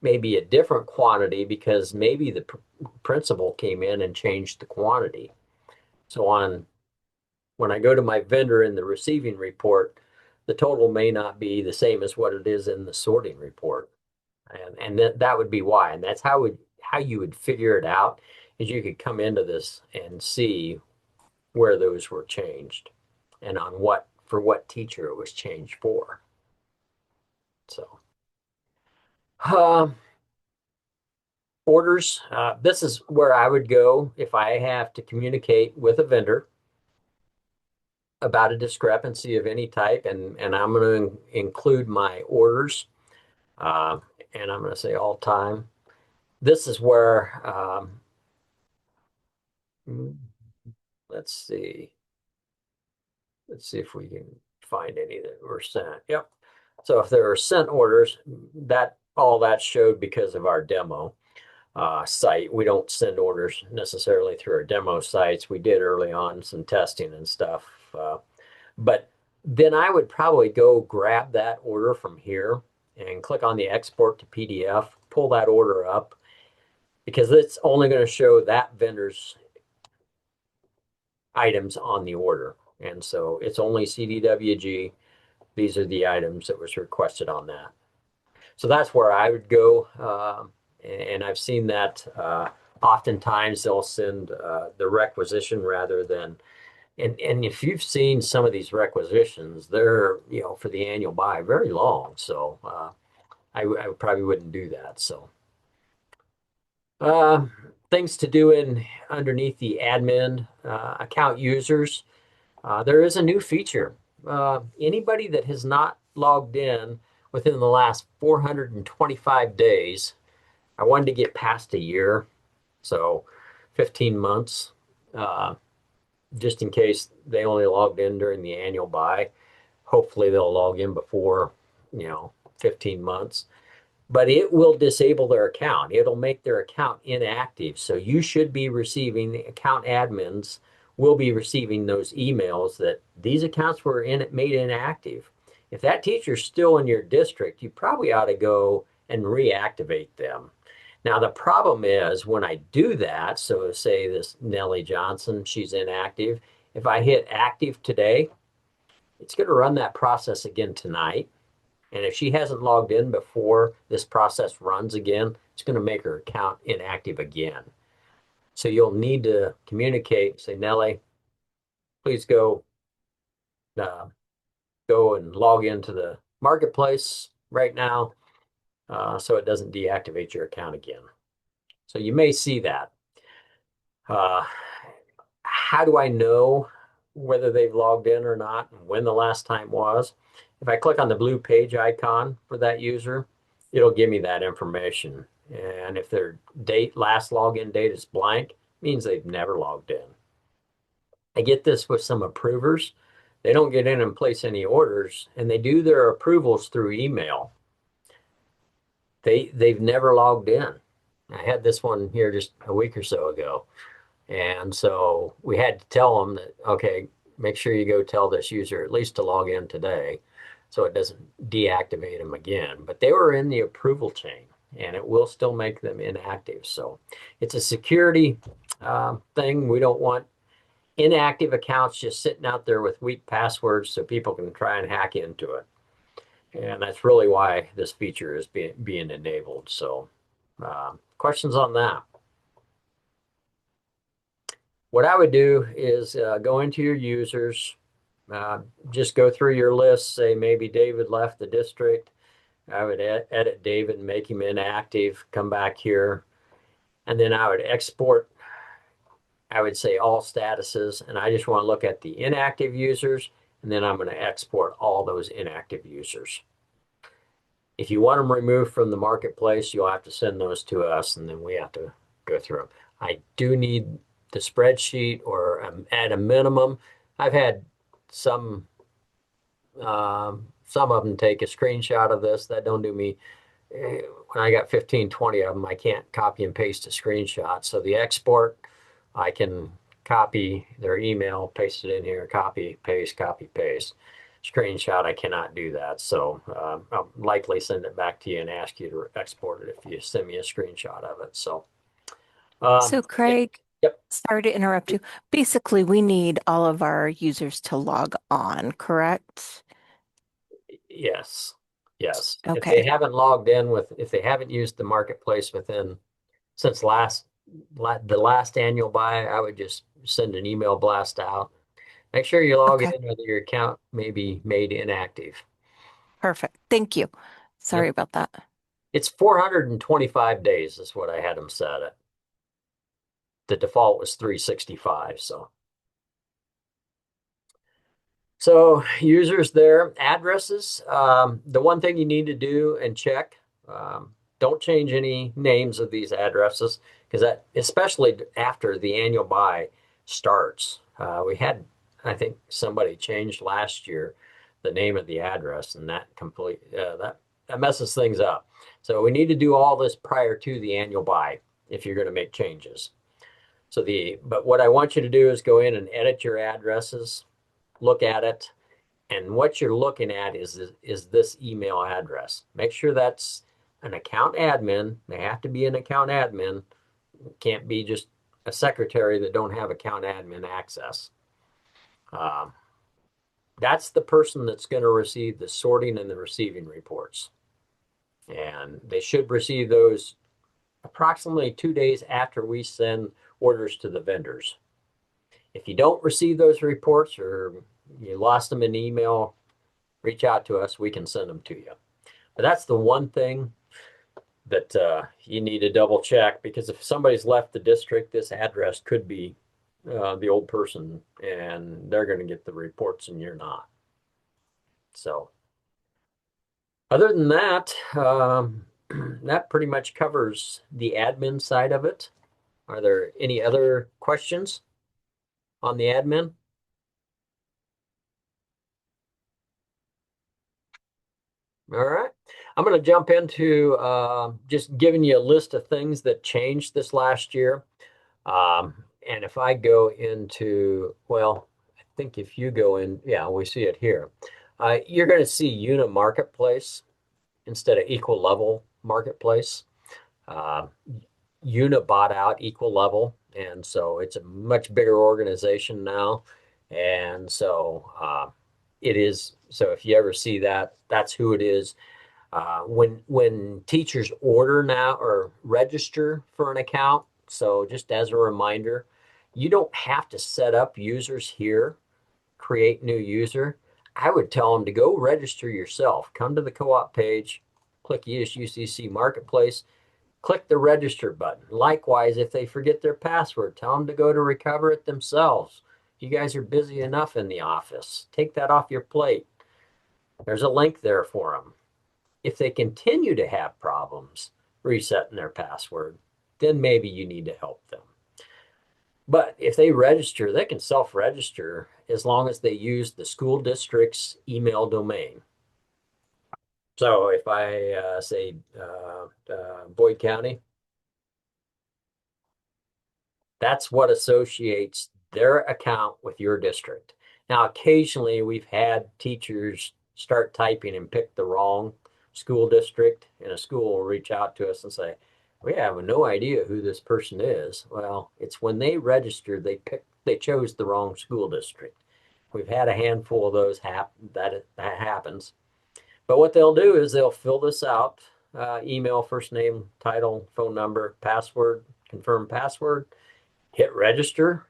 may be a different quantity because maybe the principal came in and changed the quantity. So when I go to my vendor in the receiving report, the total may not be the same as what it is in the sorting report. And that would be why. And that's how you would figure it out, is you could come into this and see where those were changed and on for what teacher it was changed for. So orders, this is where I would go if I have to communicate with a vendor about a discrepancy of any type, and I'm going to include my orders, and I'm going to say all time. This is where, let's see if we can find any that were sent. Yep. So if there are sent orders, all that showed because of our demo site. We don't send orders necessarily through our demo sites. We did early on some testing and stuff. But then I would probably go grab that order from here and click on the export to PDF, pull that order up, because it's only going to show that vendor's items on the order. And so it's only CDWG. These are the items that was requested on that. So that's where I would go. And I've seen that oftentimes they'll send the requisition rather than, and if you've seen some of these requisitions, they're, for the annual buy, very long. So I probably wouldn't do that. So things to do underneath the admin account users. There is a new feature. Anybody that has not logged in within the last 425 days, I wanted to get past a year, so 15 months, just in case they only logged in during the annual buy. Hopefully they'll log in before, 15 months. But it will disable their account. It'll make their account inactive. So you should be receiving, the account admins will be receiving those emails that these accounts were made inactive. If that teacher's still in your district, you probably ought to go and reactivate them. Now, the problem is when I do that, so say this Nellie Johnson, she's inactive. If I hit active today, it's going to run that process again tonight. And if she hasn't logged in before this process runs again, it's going to make her account inactive again. So you'll need to communicate, say, Nellie, please go and log into the marketplace right now so it doesn't deactivate your account again. So you may see that. How do I know whether they've logged in or not and when the last time was? If I click on the blue page icon for that user, it'll give me that information. And if their last login date is blank, it means they've never logged in. I get this with some approvers. They don't get in and place any orders, and they do their approvals through email. They've never logged in. I had this one here just a week or so ago. And so we had to tell them that, okay, make sure you go tell this user at least to log in today so it doesn't deactivate them again. But they were in the approval chain, and it will still make them inactive. So it's a security thing. We don't want inactive accounts just sitting out there with weak passwords so people can try and hack into it. And that's really why this feature is being enabled. So questions on that? What I would do is go into your users, just go through your list, say maybe David left the district. I would edit David and make him inactive, come back here, and then I would export, I would say all statuses, and I just want to look at the inactive users and then I'm going to export all those inactive users. If you want them removed from the marketplace, you'll have to send those to us, and then we have to go through them. I do need the spreadsheet, or at a minimum, I've had some of them take a screenshot of this. That don't do me. When I got 15, 20 of them, I can't copy and paste a screenshot. So the export, I can copy their email, paste it in here, copy, paste, copy, paste. Screenshot, I cannot do that. So I'll likely send it back to you and ask you to export it if you send me a screenshot of it. So, So Craig, yep. sorry to interrupt you. Basically, we need all of our users to log on, correct? Yes. Yes. If Okay. they haven't logged in if they haven't used the marketplace since the last annual buy, I would just send an email blast out. Make sure you log Okay. in, whether your account may be made inactive. Perfect. Thank you. Sorry about that. It's 425 days is what I had them set at. The default was 365, So users there, addresses. The one thing you need to do and check, don't change any names of these addresses, because that, especially after the annual buy starts. We had, I think somebody changed last year the name of the address, and that that messes things up. So we need to do all this prior to the annual buy if you're going to make changes. But what I want you to do is go in and edit your addresses, look at it, and what you're looking at is this email address. Make sure that's an account admin. They have to be an account admin. It can't be just a secretary that don't have account admin access. That's the person that's going to receive the sorting and the receiving reports. And they should receive those approximately 2 days after we send orders to the vendors. If you don't receive those reports, or you lost them in email, reach out to us. We can send them to you. But that's the one thing that you need to double check, because if somebody's left the district, this address could be the old person, and they're going to get the reports and you're not. So other than that, that pretty much covers the admin side of it. Are there any other questions on the admin? All right. I'm going to jump into just giving you a list of things that changed this last year. And if I go into, well, I think if you go in, yeah, we see it here. You're going to see Una Marketplace instead of Equal Level Marketplace. Una bought out Equal Level, and so it's a much bigger organization now. And so it is. So if you ever see that, that's who it is. When teachers order now or register for an account, so just as a reminder, you don't have to set up users here, create new user. I would tell them to go register yourself. Come to the co-op page, click Use UCC Marketplace, click the register button. Likewise, if they forget their password, tell them to go to recover it themselves. You guys are busy enough in the office. Take that off your plate. There's a link there for them. If they continue to have problems resetting their password, then maybe you need to help them. But if they register, they can self-register as long as they use the school district's email domain. So if I say Boyd County, that's what associates their account with your district. Now, occasionally we've had teachers start typing and pick the wrong school district, and a school will reach out to us and say, we have no idea who this person is. Well, it's when they registered, they chose the wrong school district. We've had a handful of those that happens. But what they'll do is they'll fill this out, email, first name, title, phone number, password, confirm password, hit register.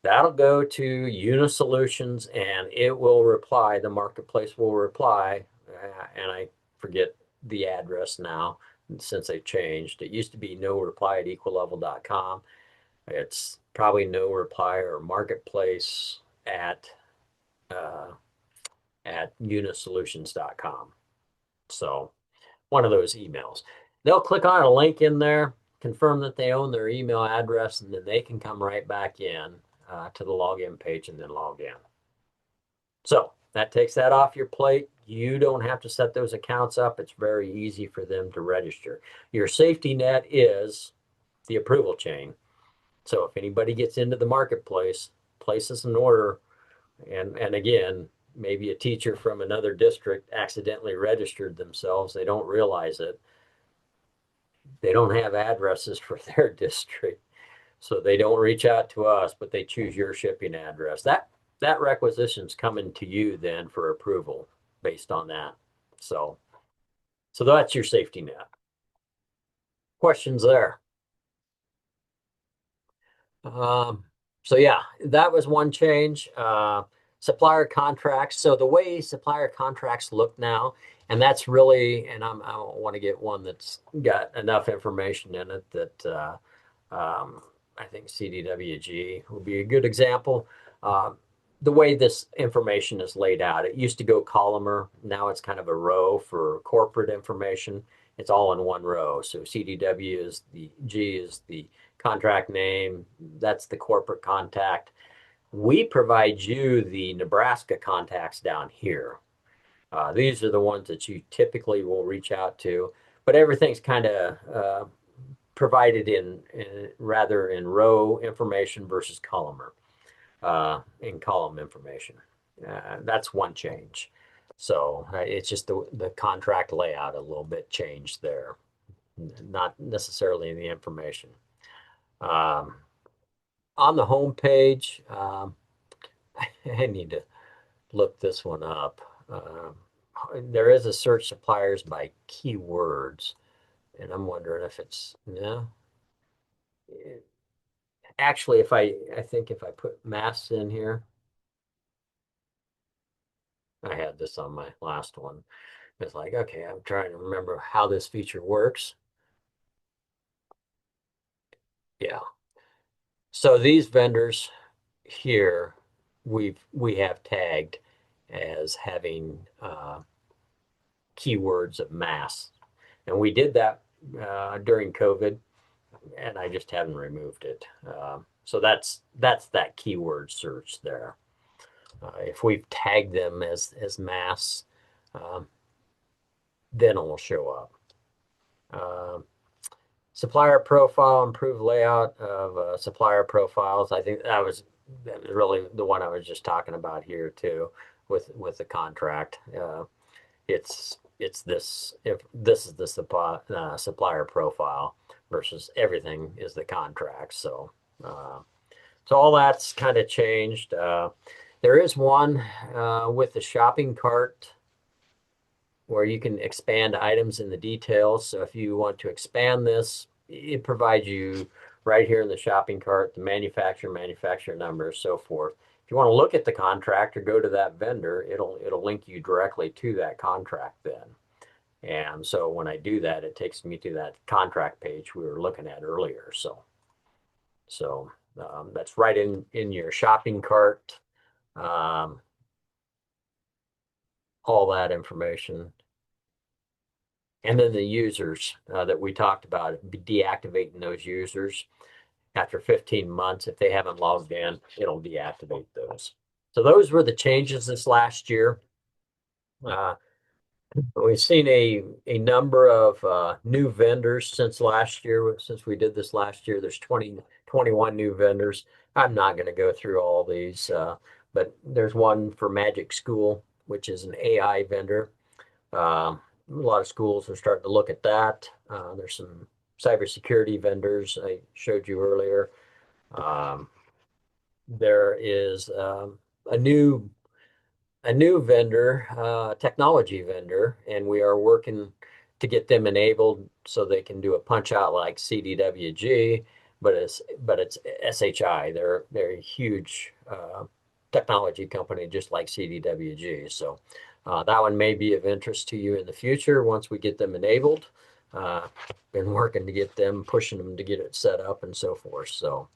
That'll go to Una Solutions, and it will reply. The marketplace will reply, and I forget the address now since they changed. It used to be no reply at equallevel.com. It's probably no reply or marketplace at unisolutions.com. So one of those emails. They'll click on a link in there, confirm that they own their email address, and then they can come right back in to the login page and then log in. So that takes that off your plate. You don't have to set those accounts up. It's very easy for them to register. Your safety net is the approval chain. So if anybody gets into the marketplace, places an order, and again, maybe a teacher from another district accidentally registered themselves, they don't realize it. They don't have addresses for their district, so they don't reach out to us, but they choose your shipping address. That requisition's coming to you then for approval based on that. So that's your safety net. Questions there? So yeah, that was one change. Supplier contracts. So the way supplier contracts look now, and that's really, and I want to get one that's got enough information in it that I think CDWG will be a good example. The way this information is laid out, it used to go columnar. Now it's kind of a row for corporate information. It's all in one row. So CDW is the G is the contract name. That's the corporate contact. We provide you the Nebraska contacts down here. These are the ones that you typically will reach out to, but everything's kind of provided in rather in row information versus columnar. In column information. That's one change. So it's just the contract layout a little bit changed there, not necessarily in the information. On the home page, I need to look this one up. There is a search suppliers by keywords, and I'm wondering if it's no. Actually, I think if I put masks in here, I had this on my last one. It's like, okay, I'm trying to remember how this feature works. Yeah. So these vendors here, we have tagged as having keywords of masks, and we did that during COVID, and I just haven't removed it. So that's that keyword search there. If we've tagged them as masks, then it will show up. Supplier profile, improved layout of supplier profiles. I think that was really the one I was just talking about here too, with the contract. It's this, if this is the supplier profile versus everything is the contract. So all that's kind of changed. There is one with the shopping cart where you can expand items in the details. So if you want to expand this, it provides you right here in the shopping cart, the manufacturer number, so forth. If you want to look at the contract or go to that vendor, it'll link you directly to that contract then. And so when I do that, it takes me to that contract page we were looking at earlier. So that's right in your shopping cart. All that information. And then the users that we talked about, deactivating those users after 15 months. If they haven't logged in, it'll deactivate those. So those were the changes this last year. We've seen a number of new vendors since last year. Since we did this last year, there's 21 new vendors. I'm not going to go through all these, but there's one for Magic School, which is an AI vendor. A lot of schools are starting to look at that. There's some cybersecurity vendors I showed you earlier. There is a new vendor, technology vendor, and we are working to get them enabled so they can do a punch out like CDWG, but it's SHI. They're a huge technology company just like CDWG. So that one may be of interest to you in the future once we get them enabled. Been working to get them, pushing them to get it set up and so forth. So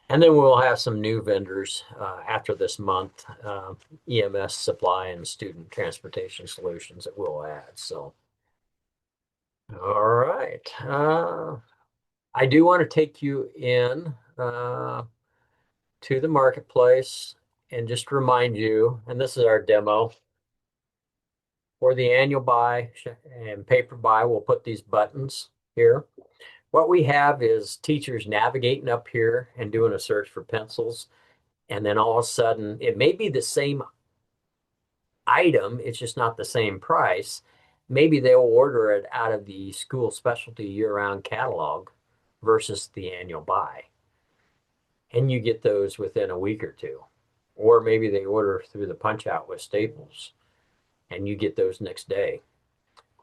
And then we'll have some new vendors after this month, EMS supply and student transportation solutions that we'll add. So, all right. I do want to take you in to the marketplace and just remind you, and this is our demo for the annual buy and paper buy. We'll put these buttons here. What we have is teachers navigating up here and doing a search for pencils. And then all of a sudden, it may be the same item, it's just not the same price. Maybe they'll order it out of the school specialty year-round catalog versus the annual buy. And you get those within a week or two. Or maybe they order through the punch out with Staples and you get those next day.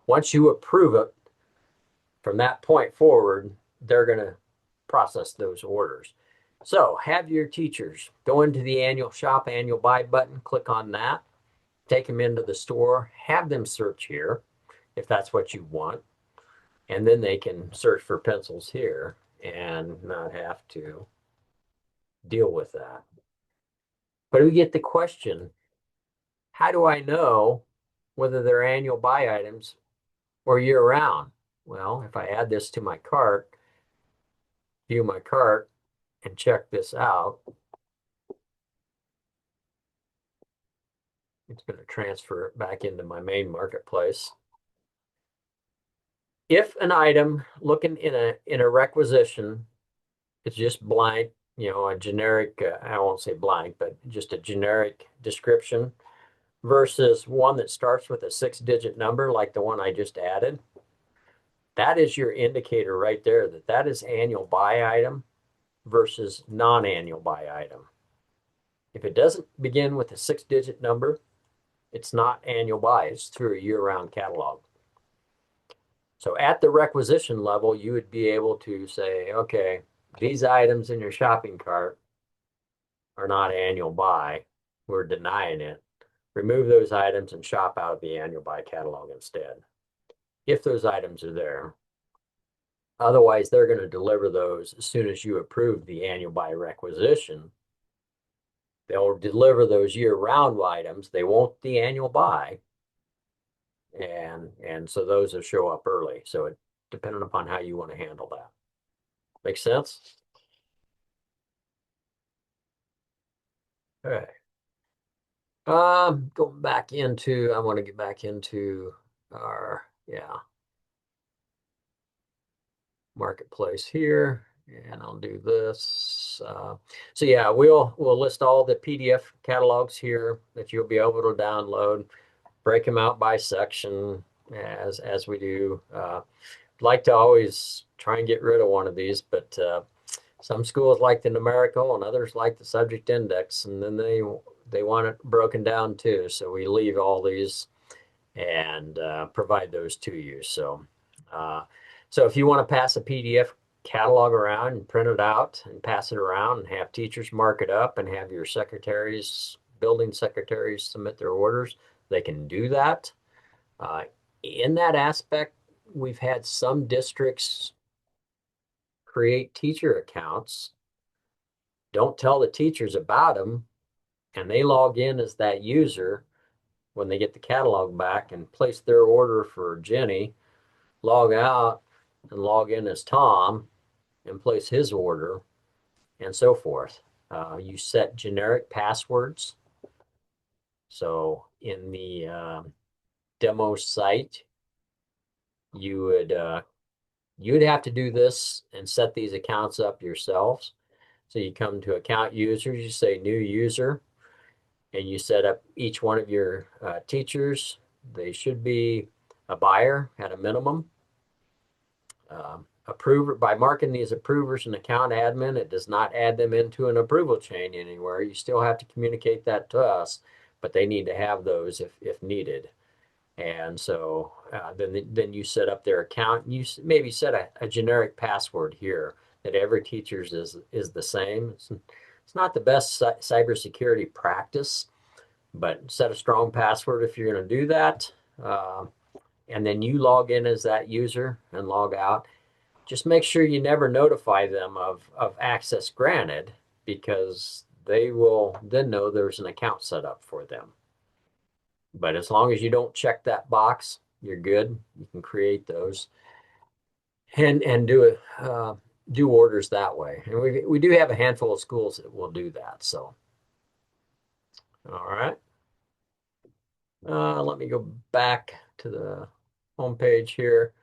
Once you approve it, from that point forward, they're going to process those orders. So have your teachers go into the annual shop, annual buy button, click on that, take them into the store, have them search here if that's what you want. And then they can search for pencils here and not have to deal with that. But we get the question, how do I know whether they're annual buy items or year round? Well, if I add this to my cart, view my cart, and check this out, it's going to transfer it back into my main marketplace. If an item looking in a requisition is just blank, you know, a generic, I won't say blank, but just a generic description versus one that starts with a 6-digit number like the one I just added, that is your indicator right there that that is annual buy item versus non-annual buy item. If it doesn't begin with a 6-digit number, it's not annual buy, it's through a year-round catalog. So at the requisition level, you would be able to say, okay, these items in your shopping cart are not annual buy. We're denying it. Remove those items and shop out of the annual buy catalog instead, if those items are there. Otherwise, they're going to deliver those as soon as you approve the annual buy requisition. They'll deliver those year-round items. They won't the annual buy. And so those will show up early. So it depending upon how you want to handle that. Make sense? Okay. Going back into, I want to get back into our, marketplace here, and I'll do this. So yeah, we'll list all the PDF catalogs here that you'll be able to download, break them out by section as we do. Like to always try and get rid of one of these, but some schools like the numerical and others like the subject index, and then they want it broken down too. So we leave all these and provide those to you. So so if you want to pass a PDF catalog around and print it out and pass it around and have teachers mark it up and have your secretaries, building secretaries submit their orders, they can do that. In that aspect, we've had some districts create teacher accounts, don't tell the teachers about them, and they log in as that user when they get the catalog back and place their order for Jenny, log out and log in as Tom and place his order, and so forth. You set generic passwords. So in the demo site, you would have to do this and set these accounts up yourselves. So you come to account users, you say new user, and you set up each one of your teachers. They should be a buyer at a minimum. Approver, by marking these approvers an account admin, it does not add them into an approval chain anywhere. You still have to communicate that to us, but they need to have those if needed. And so then you set up their account, and you maybe set a generic password here that every teacher's is the same. It's not the best cybersecurity practice, but set a strong password if you're going to do that. And then you log in as that user and log out. Just make sure you never notify them of access granted because they will then know there's an account set up for them. But as long as you don't check that box, you're good. You can create those and do it, do orders that way. And we do have a handful of schools that will do that. So, all right. Let me go back to the home page here.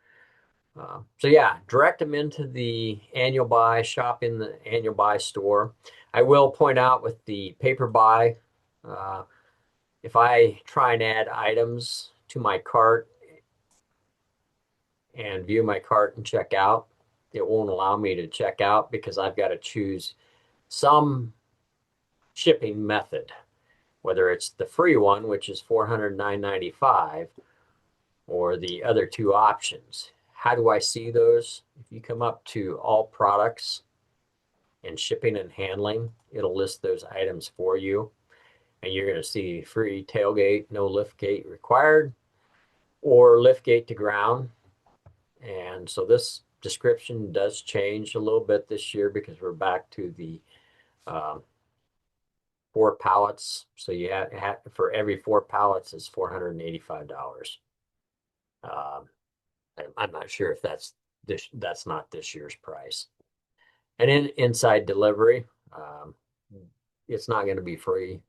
So yeah, direct them into the annual buy, shop in the annual buy store. I will point out with the paper buy, if I try and add items to my cart and view my cart and check out, it won't allow me to check out because I've got to choose some shipping method, whether it's the free one, which is $409.95, or the other two options. How do I see those? If you come up to all products and shipping and handling, it'll list those items for you. And you're going to see free tailgate, no lift gate required, or lift gate to ground. And so this description does change a little bit this year because we're back to the 4 pallets. So you have for every 4 pallets is $485. I'm not sure if that's not this year's price. And inside delivery, it's not going to be free.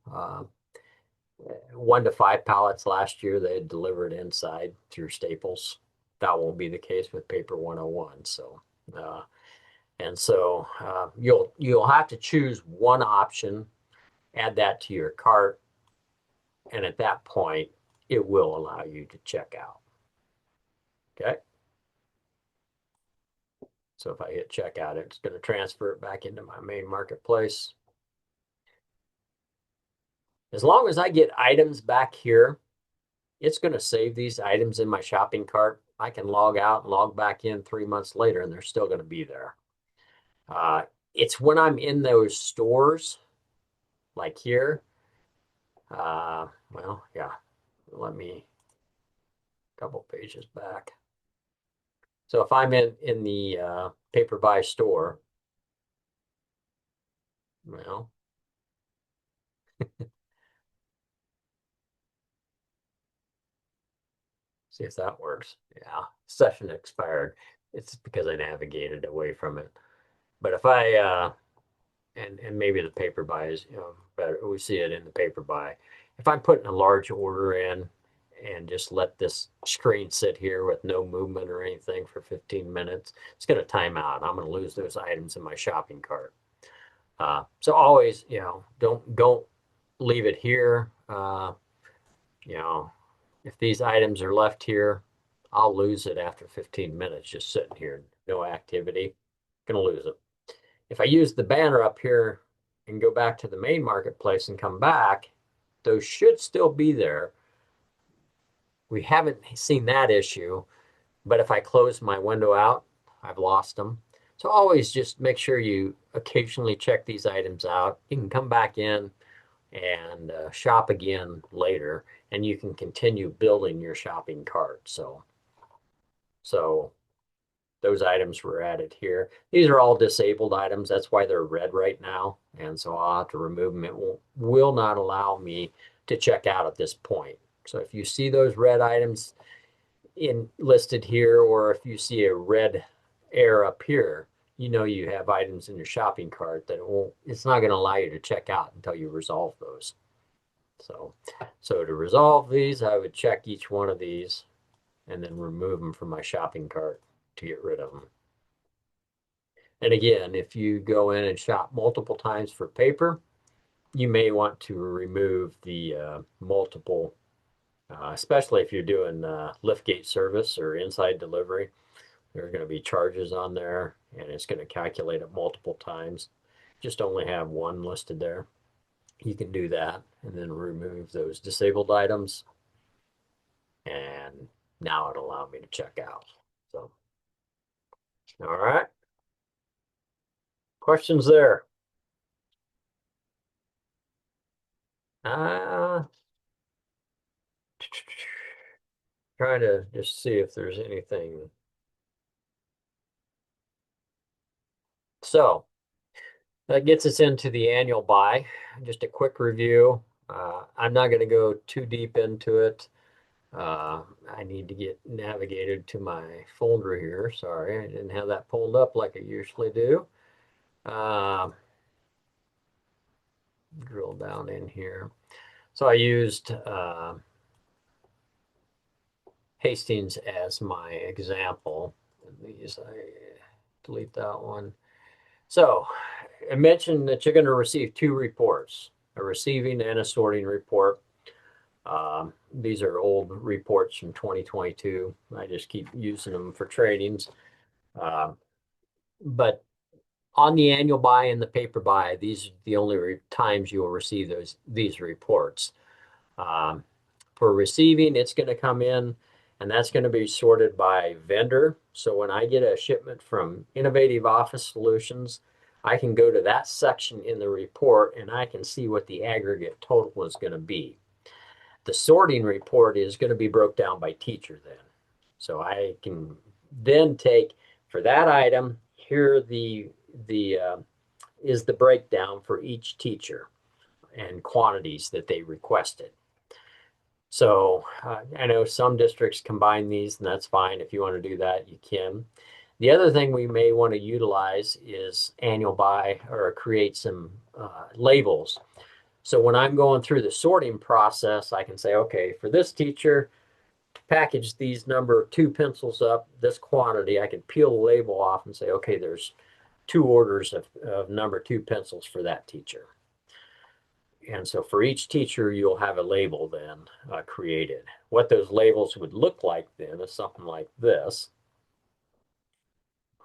1 to 5 pallets last year they had delivered inside through Staples. That won't be the case with Paper 101. So, you'll have to choose one option, add that to your cart, and at that point, it will allow you to check out. Okay. So if I hit checkout, it's going to transfer it back into my main marketplace. As long as I get items back here, it's going to save these items in my shopping cart. I can log out and log back in 3 months later, and they're still going to be there. It's when I'm in those stores, like here. Well, yeah, let me a couple pages back. So if I'm in the paper buy store, well, see if that works. Yeah, session expired. It's because I navigated away from it. But if I and maybe the paper buy is better. We see it in the paper buy. If I'm putting a large order in and just let this screen sit here with no movement or anything for 15 minutes, it's going to time out. I'm going to lose those items in my shopping cart. So always, don't leave it here. If these items are left here, I'll lose it after 15 minutes just sitting here, no activity. Gonna lose it. If I use the banner up here and go back to the main marketplace and come back, those should still be there. We haven't seen that issue, but if I close my window out, I've lost them. So always just make sure you occasionally check these items out. You can come back in and shop again later, and you can continue building your shopping cart. So those items were added here. These are all disabled items. That's why they're red right now. And so I'll have to remove them. It will not allow me to check out at this point. So if you see those red items listed here, or if you see a red arrow up here, you have items in your shopping cart that it's not going to allow you to check out until you resolve those. So to resolve these, I would check each one of these and then remove them from my shopping cart to get rid of them. And again, if you go in and shop multiple times for paper, you may want to remove the multiple, especially if you're doing liftgate service or inside delivery. There are going to be charges on there, and it's going to calculate it multiple times. Just only have one listed there. You can do that and then remove those disabled items. And now it'll allow me to check out. So, all right. Questions there? Trying to just see if there's anything. So That gets us into the annual buy. Just a quick review. I'm not going to go too deep into it. I need to get navigated to my folder here. Sorry, I didn't have that pulled up like I usually do. Drill down in here. So I used Hastings as my example. These, I delete that one. So I mentioned that you're going to receive two reports, a receiving and a sorting report. These are old reports from 2022. I just keep using them for trainings. But on the annual buy and the paper buy, these are the only times you will receive these reports. For receiving, it's going to come in, and that's going to be sorted by vendor. So when I get a shipment from Innovative Office Solutions, I can go to that section in the report and I can see what the aggregate total is going to be. The sorting report is going to be broke down by teacher then. So I can then take, for that item, here is the breakdown for each teacher and quantities that they requested. So I know some districts combine these, and that's fine. If you want to do that, you can. The other thing we may want to utilize is annual buy or create some labels. So when I'm going through the sorting process, I can say, okay, for this teacher, package these number 2 pencils up, this quantity. I can peel the label off and say, okay, there's 2 orders of number 2 pencils for that teacher. And so for each teacher, you'll have a label then created. What those labels would look like then is something like this.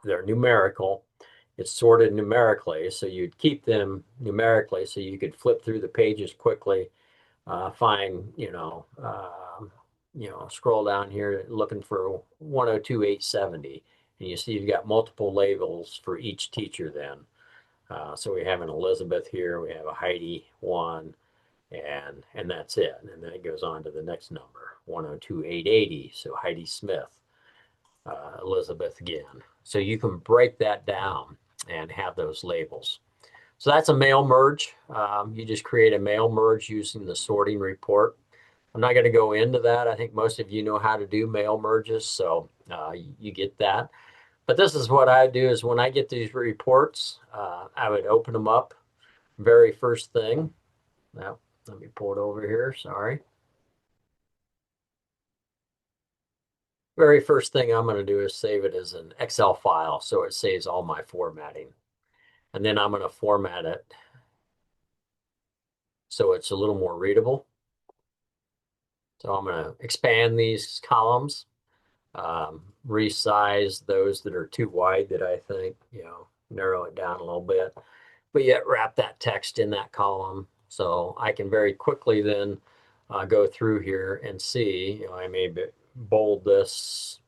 They're numerical. It's sorted numerically, so you'd keep them numerically so you could flip through the pages quickly, find, scroll down here looking for 102,870. And you see you've got multiple labels for each teacher then. So we have an Elizabeth here, we have a Heidi 1, and that's it. And then it goes on to the next number, 102,880. So Heidi Smith, Elizabeth again. So you can break that down and have those labels. So that's a mail merge. You just create a mail merge using the sorting report. I'm not going to go into that. I think most of you know how to do mail merges, so you get that. But this is what I do is when I get these reports, I would open them up very first thing. Now, let me pull it over here. Sorry. Very first thing I'm going to do is save it as an Excel file so it saves all my formatting. And then I'm going to format it so it's a little more readable. So I'm going to expand these columns, resize those that are too wide that I think, narrow it down a little bit, but yet wrap that text in that column. So I can very quickly then go through here and see, I may bold this.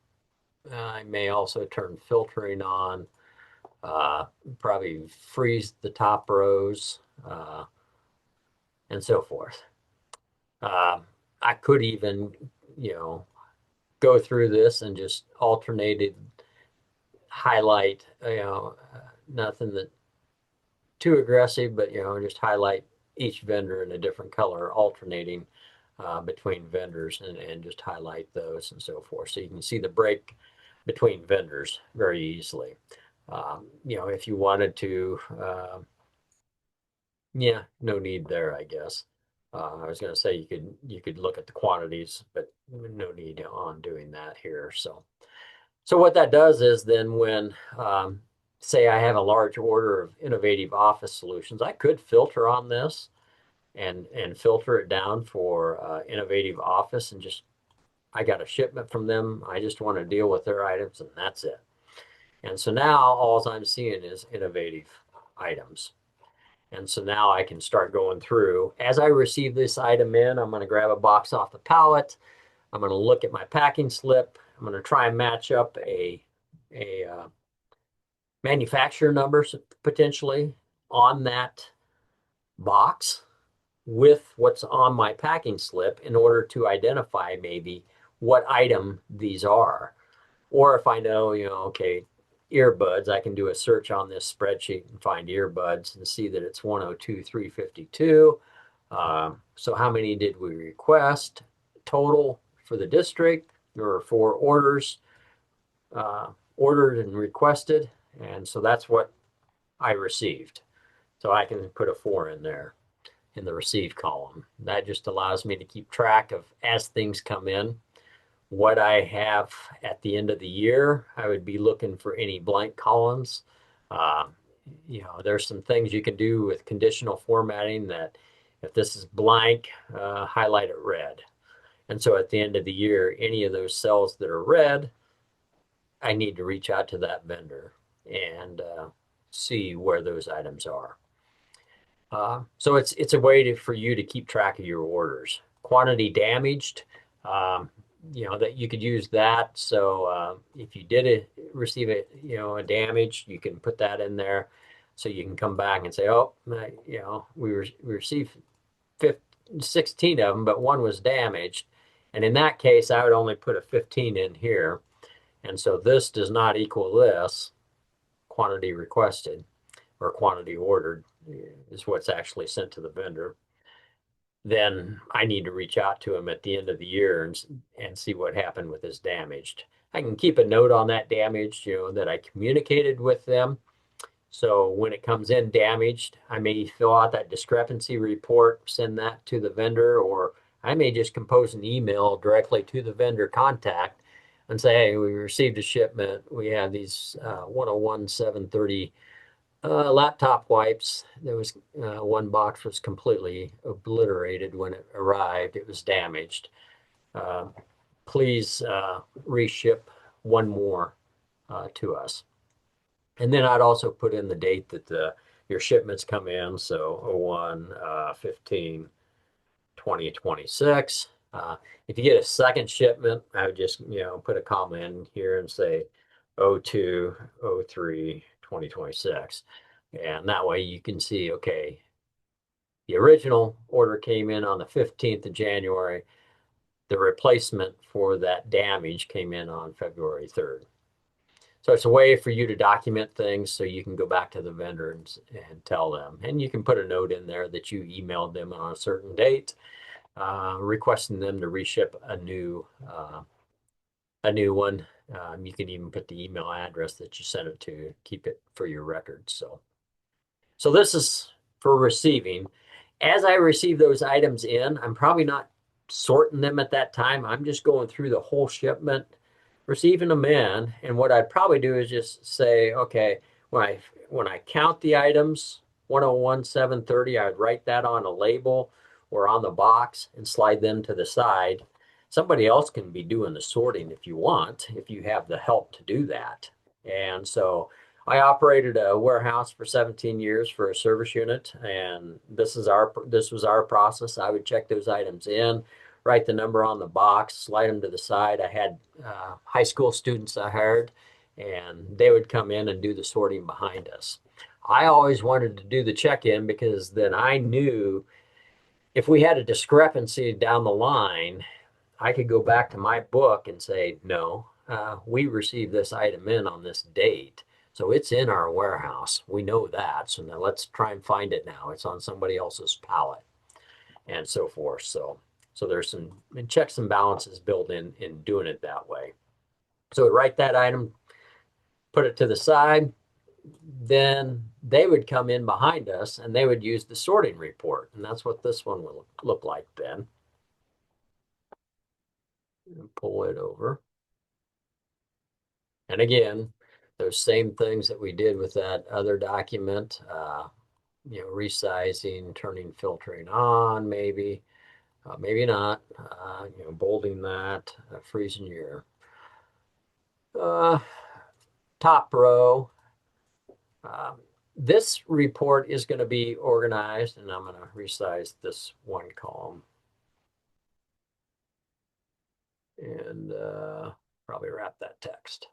I may also turn filtering on, probably freeze the top rows, and so forth. I could even, go through this and just alternated highlight, nothing that too aggressive, but, just highlight each vendor in a different color, alternating between vendors and just highlight those and so forth. So you can see the break between vendors very easily. If you wanted to, no need there, I guess. I was going to say you could look at the quantities, but no need on doing that here. So what that does is then when, say I have a large order of Innovative Office Solutions, I could filter on this and filter it down for Innovative Office and just, I got a shipment from them. I just want to deal with their items and that's it. And so now all I'm seeing is Innovative items. And so now I can start going through. As I receive this item in, I'm going to grab a box off the pallet. I'm going to look at my packing slip. I'm going to try and match up a manufacturer number potentially on that box with what's on my packing slip in order to identify maybe what item these are. Or if I know, okay, earbuds, I can do a search on this spreadsheet and find earbuds and see that it's 102,352. So how many did we request total for the district? There were 4 orders ordered and requested, and so that's what I received. So I can put a 4 in there in the receive column. That just allows me to keep track of as things come in. What I have at the end of the year, I would be looking for any blank columns. There's some things you can do with conditional formatting that if this is blank, highlight it red. And so at the end of the year, any of those cells that are red, I need to reach out to that vendor and see where those items are. So it's a way for you to keep track of your orders. Quantity damaged, that you could use that. So if you did receive a damage, you can put that in there. So you can come back and say, oh, we received 16 of them, but 1 was damaged. And in that case, I would only put a 15 in here. And so this does not equal this quantity requested or quantity ordered is what's actually sent to the vendor. Then I need to reach out to him at the end of the year and see what happened with his damaged. I can keep a note on that damage, that I communicated with them. So when it comes in damaged, I may fill out that discrepancy report, send that to the vendor, or I may just compose an email directly to the vendor contact and say, hey, we received a shipment. We have these 101-730 laptop wipes. There was 1 box was completely obliterated when it arrived. It was damaged. Please reship 1 more to us. And then I'd also put in the date that your shipments come in. So 01/15/2026. If you get a second shipment, I would just put a comment in here and say 02/03/2026. And that way you can see, okay, the original order came in on the 15th of January. The replacement for that damage came in on February 3rd. So it's a way for you to document things so you can go back to the vendor and tell them. And you can put a note in there that you emailed them on a certain date, requesting them to reship a new one. You can even put the email address that you sent it to, keep it for your records. So this is for receiving. As I receive those items in, I'm probably not sorting them at that time. I'm just going through the whole shipment, receiving them in. And what I'd probably do is just say, okay, when I count the items, 101-730, I'd write that on a label or on the box and slide them to the side. Somebody else can be doing the sorting if you want, if you have the help to do that. And so I operated a warehouse for 17 years for a service unit, and this was our process. I would check those items in, write the number on the box, slide them to the side. I had high school students I hired, and they would come in and do the sorting behind us. I always wanted to do the check-in because then I knew if we had a discrepancy down the line, I could go back to my book and say, no, we received this item in on this date. So it's in our warehouse. We know that. So now let's try and find it now. It's on somebody else's pallet and so forth. So there's some checks and balances built in doing it that way. So write that item, put it to the side. Then they would come in behind us and they would use the sorting report. And that's what this one will look like then. And pull it over. And again, those same things that we did with that other document, resizing, turning filtering on, maybe not, bolding that, freezing your top row. This report is going to be organized, and I'm going to resize this 1 column. And probably wrap that text.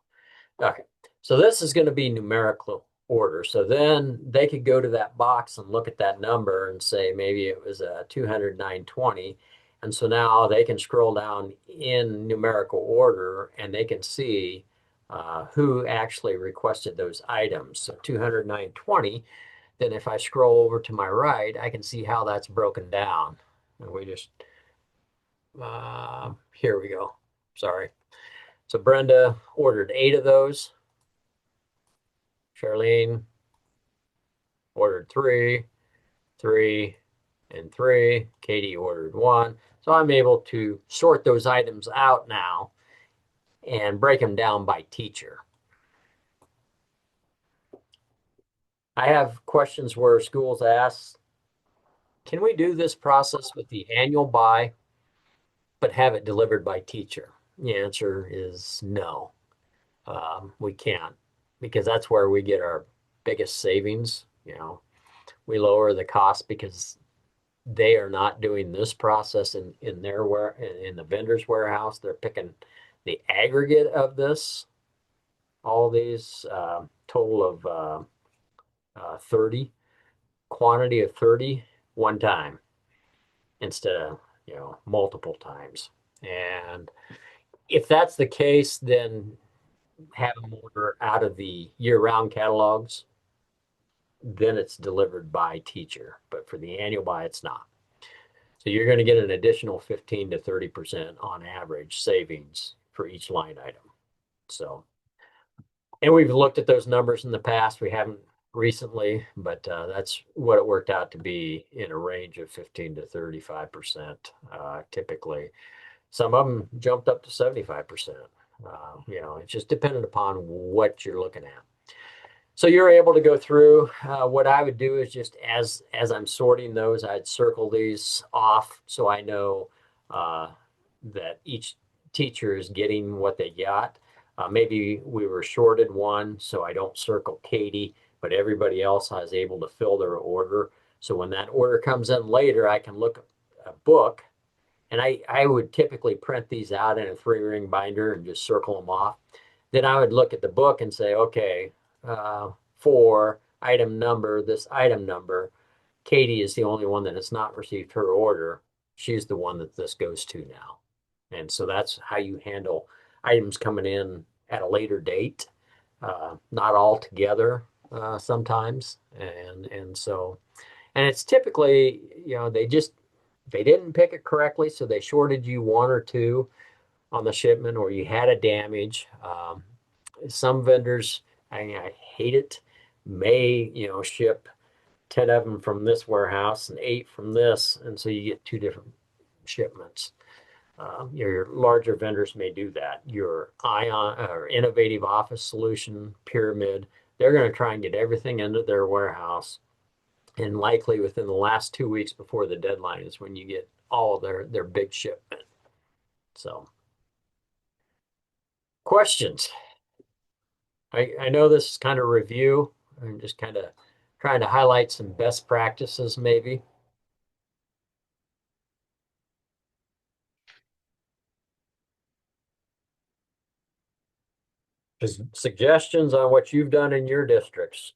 Okay, so this is going to be numerical order. So then they could go to that box and look at that number and say maybe it was a 209.20. And so now they can scroll down in numerical order and they can see who actually requested those items. So 209.20. Then if I scroll over to my right, I can see how that's broken down. And we just, here we go. Sorry. So Brenda ordered 8 of those. Charlene ordered 3, 3, and 3. Katie ordered 1. So I'm able to sort those items out now and break them down by teacher. I have questions where schools ask, can we do this process with the annual buy, but have it delivered by teacher? The answer is no. We can't, because that's where we get our biggest savings. You know, we lower the cost because they are not doing this process in their in the vendor's warehouse. They're picking the aggregate of this, all these total of 30, quantity of 30 one time instead of, you know, multiple times. And if that's the case, then have them order out of the year-round catalogs, then it's delivered by teacher. But for the annual buy, it's not. So you're going to get an additional 15 to 30% on average savings for each line item. So, and we've looked at those numbers in the past. We haven't recently, but that's what it worked out to be, in a range of 15 to 35%. Typically, some of them jumped up to 75%. You know, it's just dependent upon what you're looking at. So you're able to go through. What I would do is just as I'm sorting those, I'd circle these off so I know that each teacher is getting what they got. Maybe we were shorted one, so I don't circle Katie, but everybody else I was able to fill their order. So when that order comes in later, I can look at a book, and I would typically print these out in a 3-ring binder and just circle them off. Then I would look at the book and say, okay, for item number, this item number, Katie is the only one that has not received her order. She's the one that this goes to now. And so that's how you handle items coming in at a later date, not all together sometimes. And so, and it's typically, you know, they didn't pick it correctly, so they shorted you 1 or 2 on the shipment, or you had a damage. Some vendors, I hate it, may, you know, ship 10 of them from this warehouse and 8 from this, and so you get 2 different shipments. Your larger vendors may do that. Your Ion or Innovative Office Solution, Pyramid, they're going to try and get everything into their warehouse, and likely within the last 2 weeks before the deadline is when you get all of their big shipment. So, questions? I know this is kind of review. I'm just kind of trying to highlight some best practices, maybe. Just suggestions on what you've done in your districts.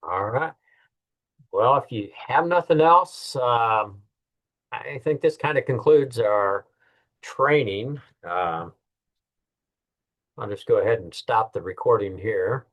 All right. Well, if you have nothing else, I think this kind of concludes our training. I'll just go ahead and stop the recording here.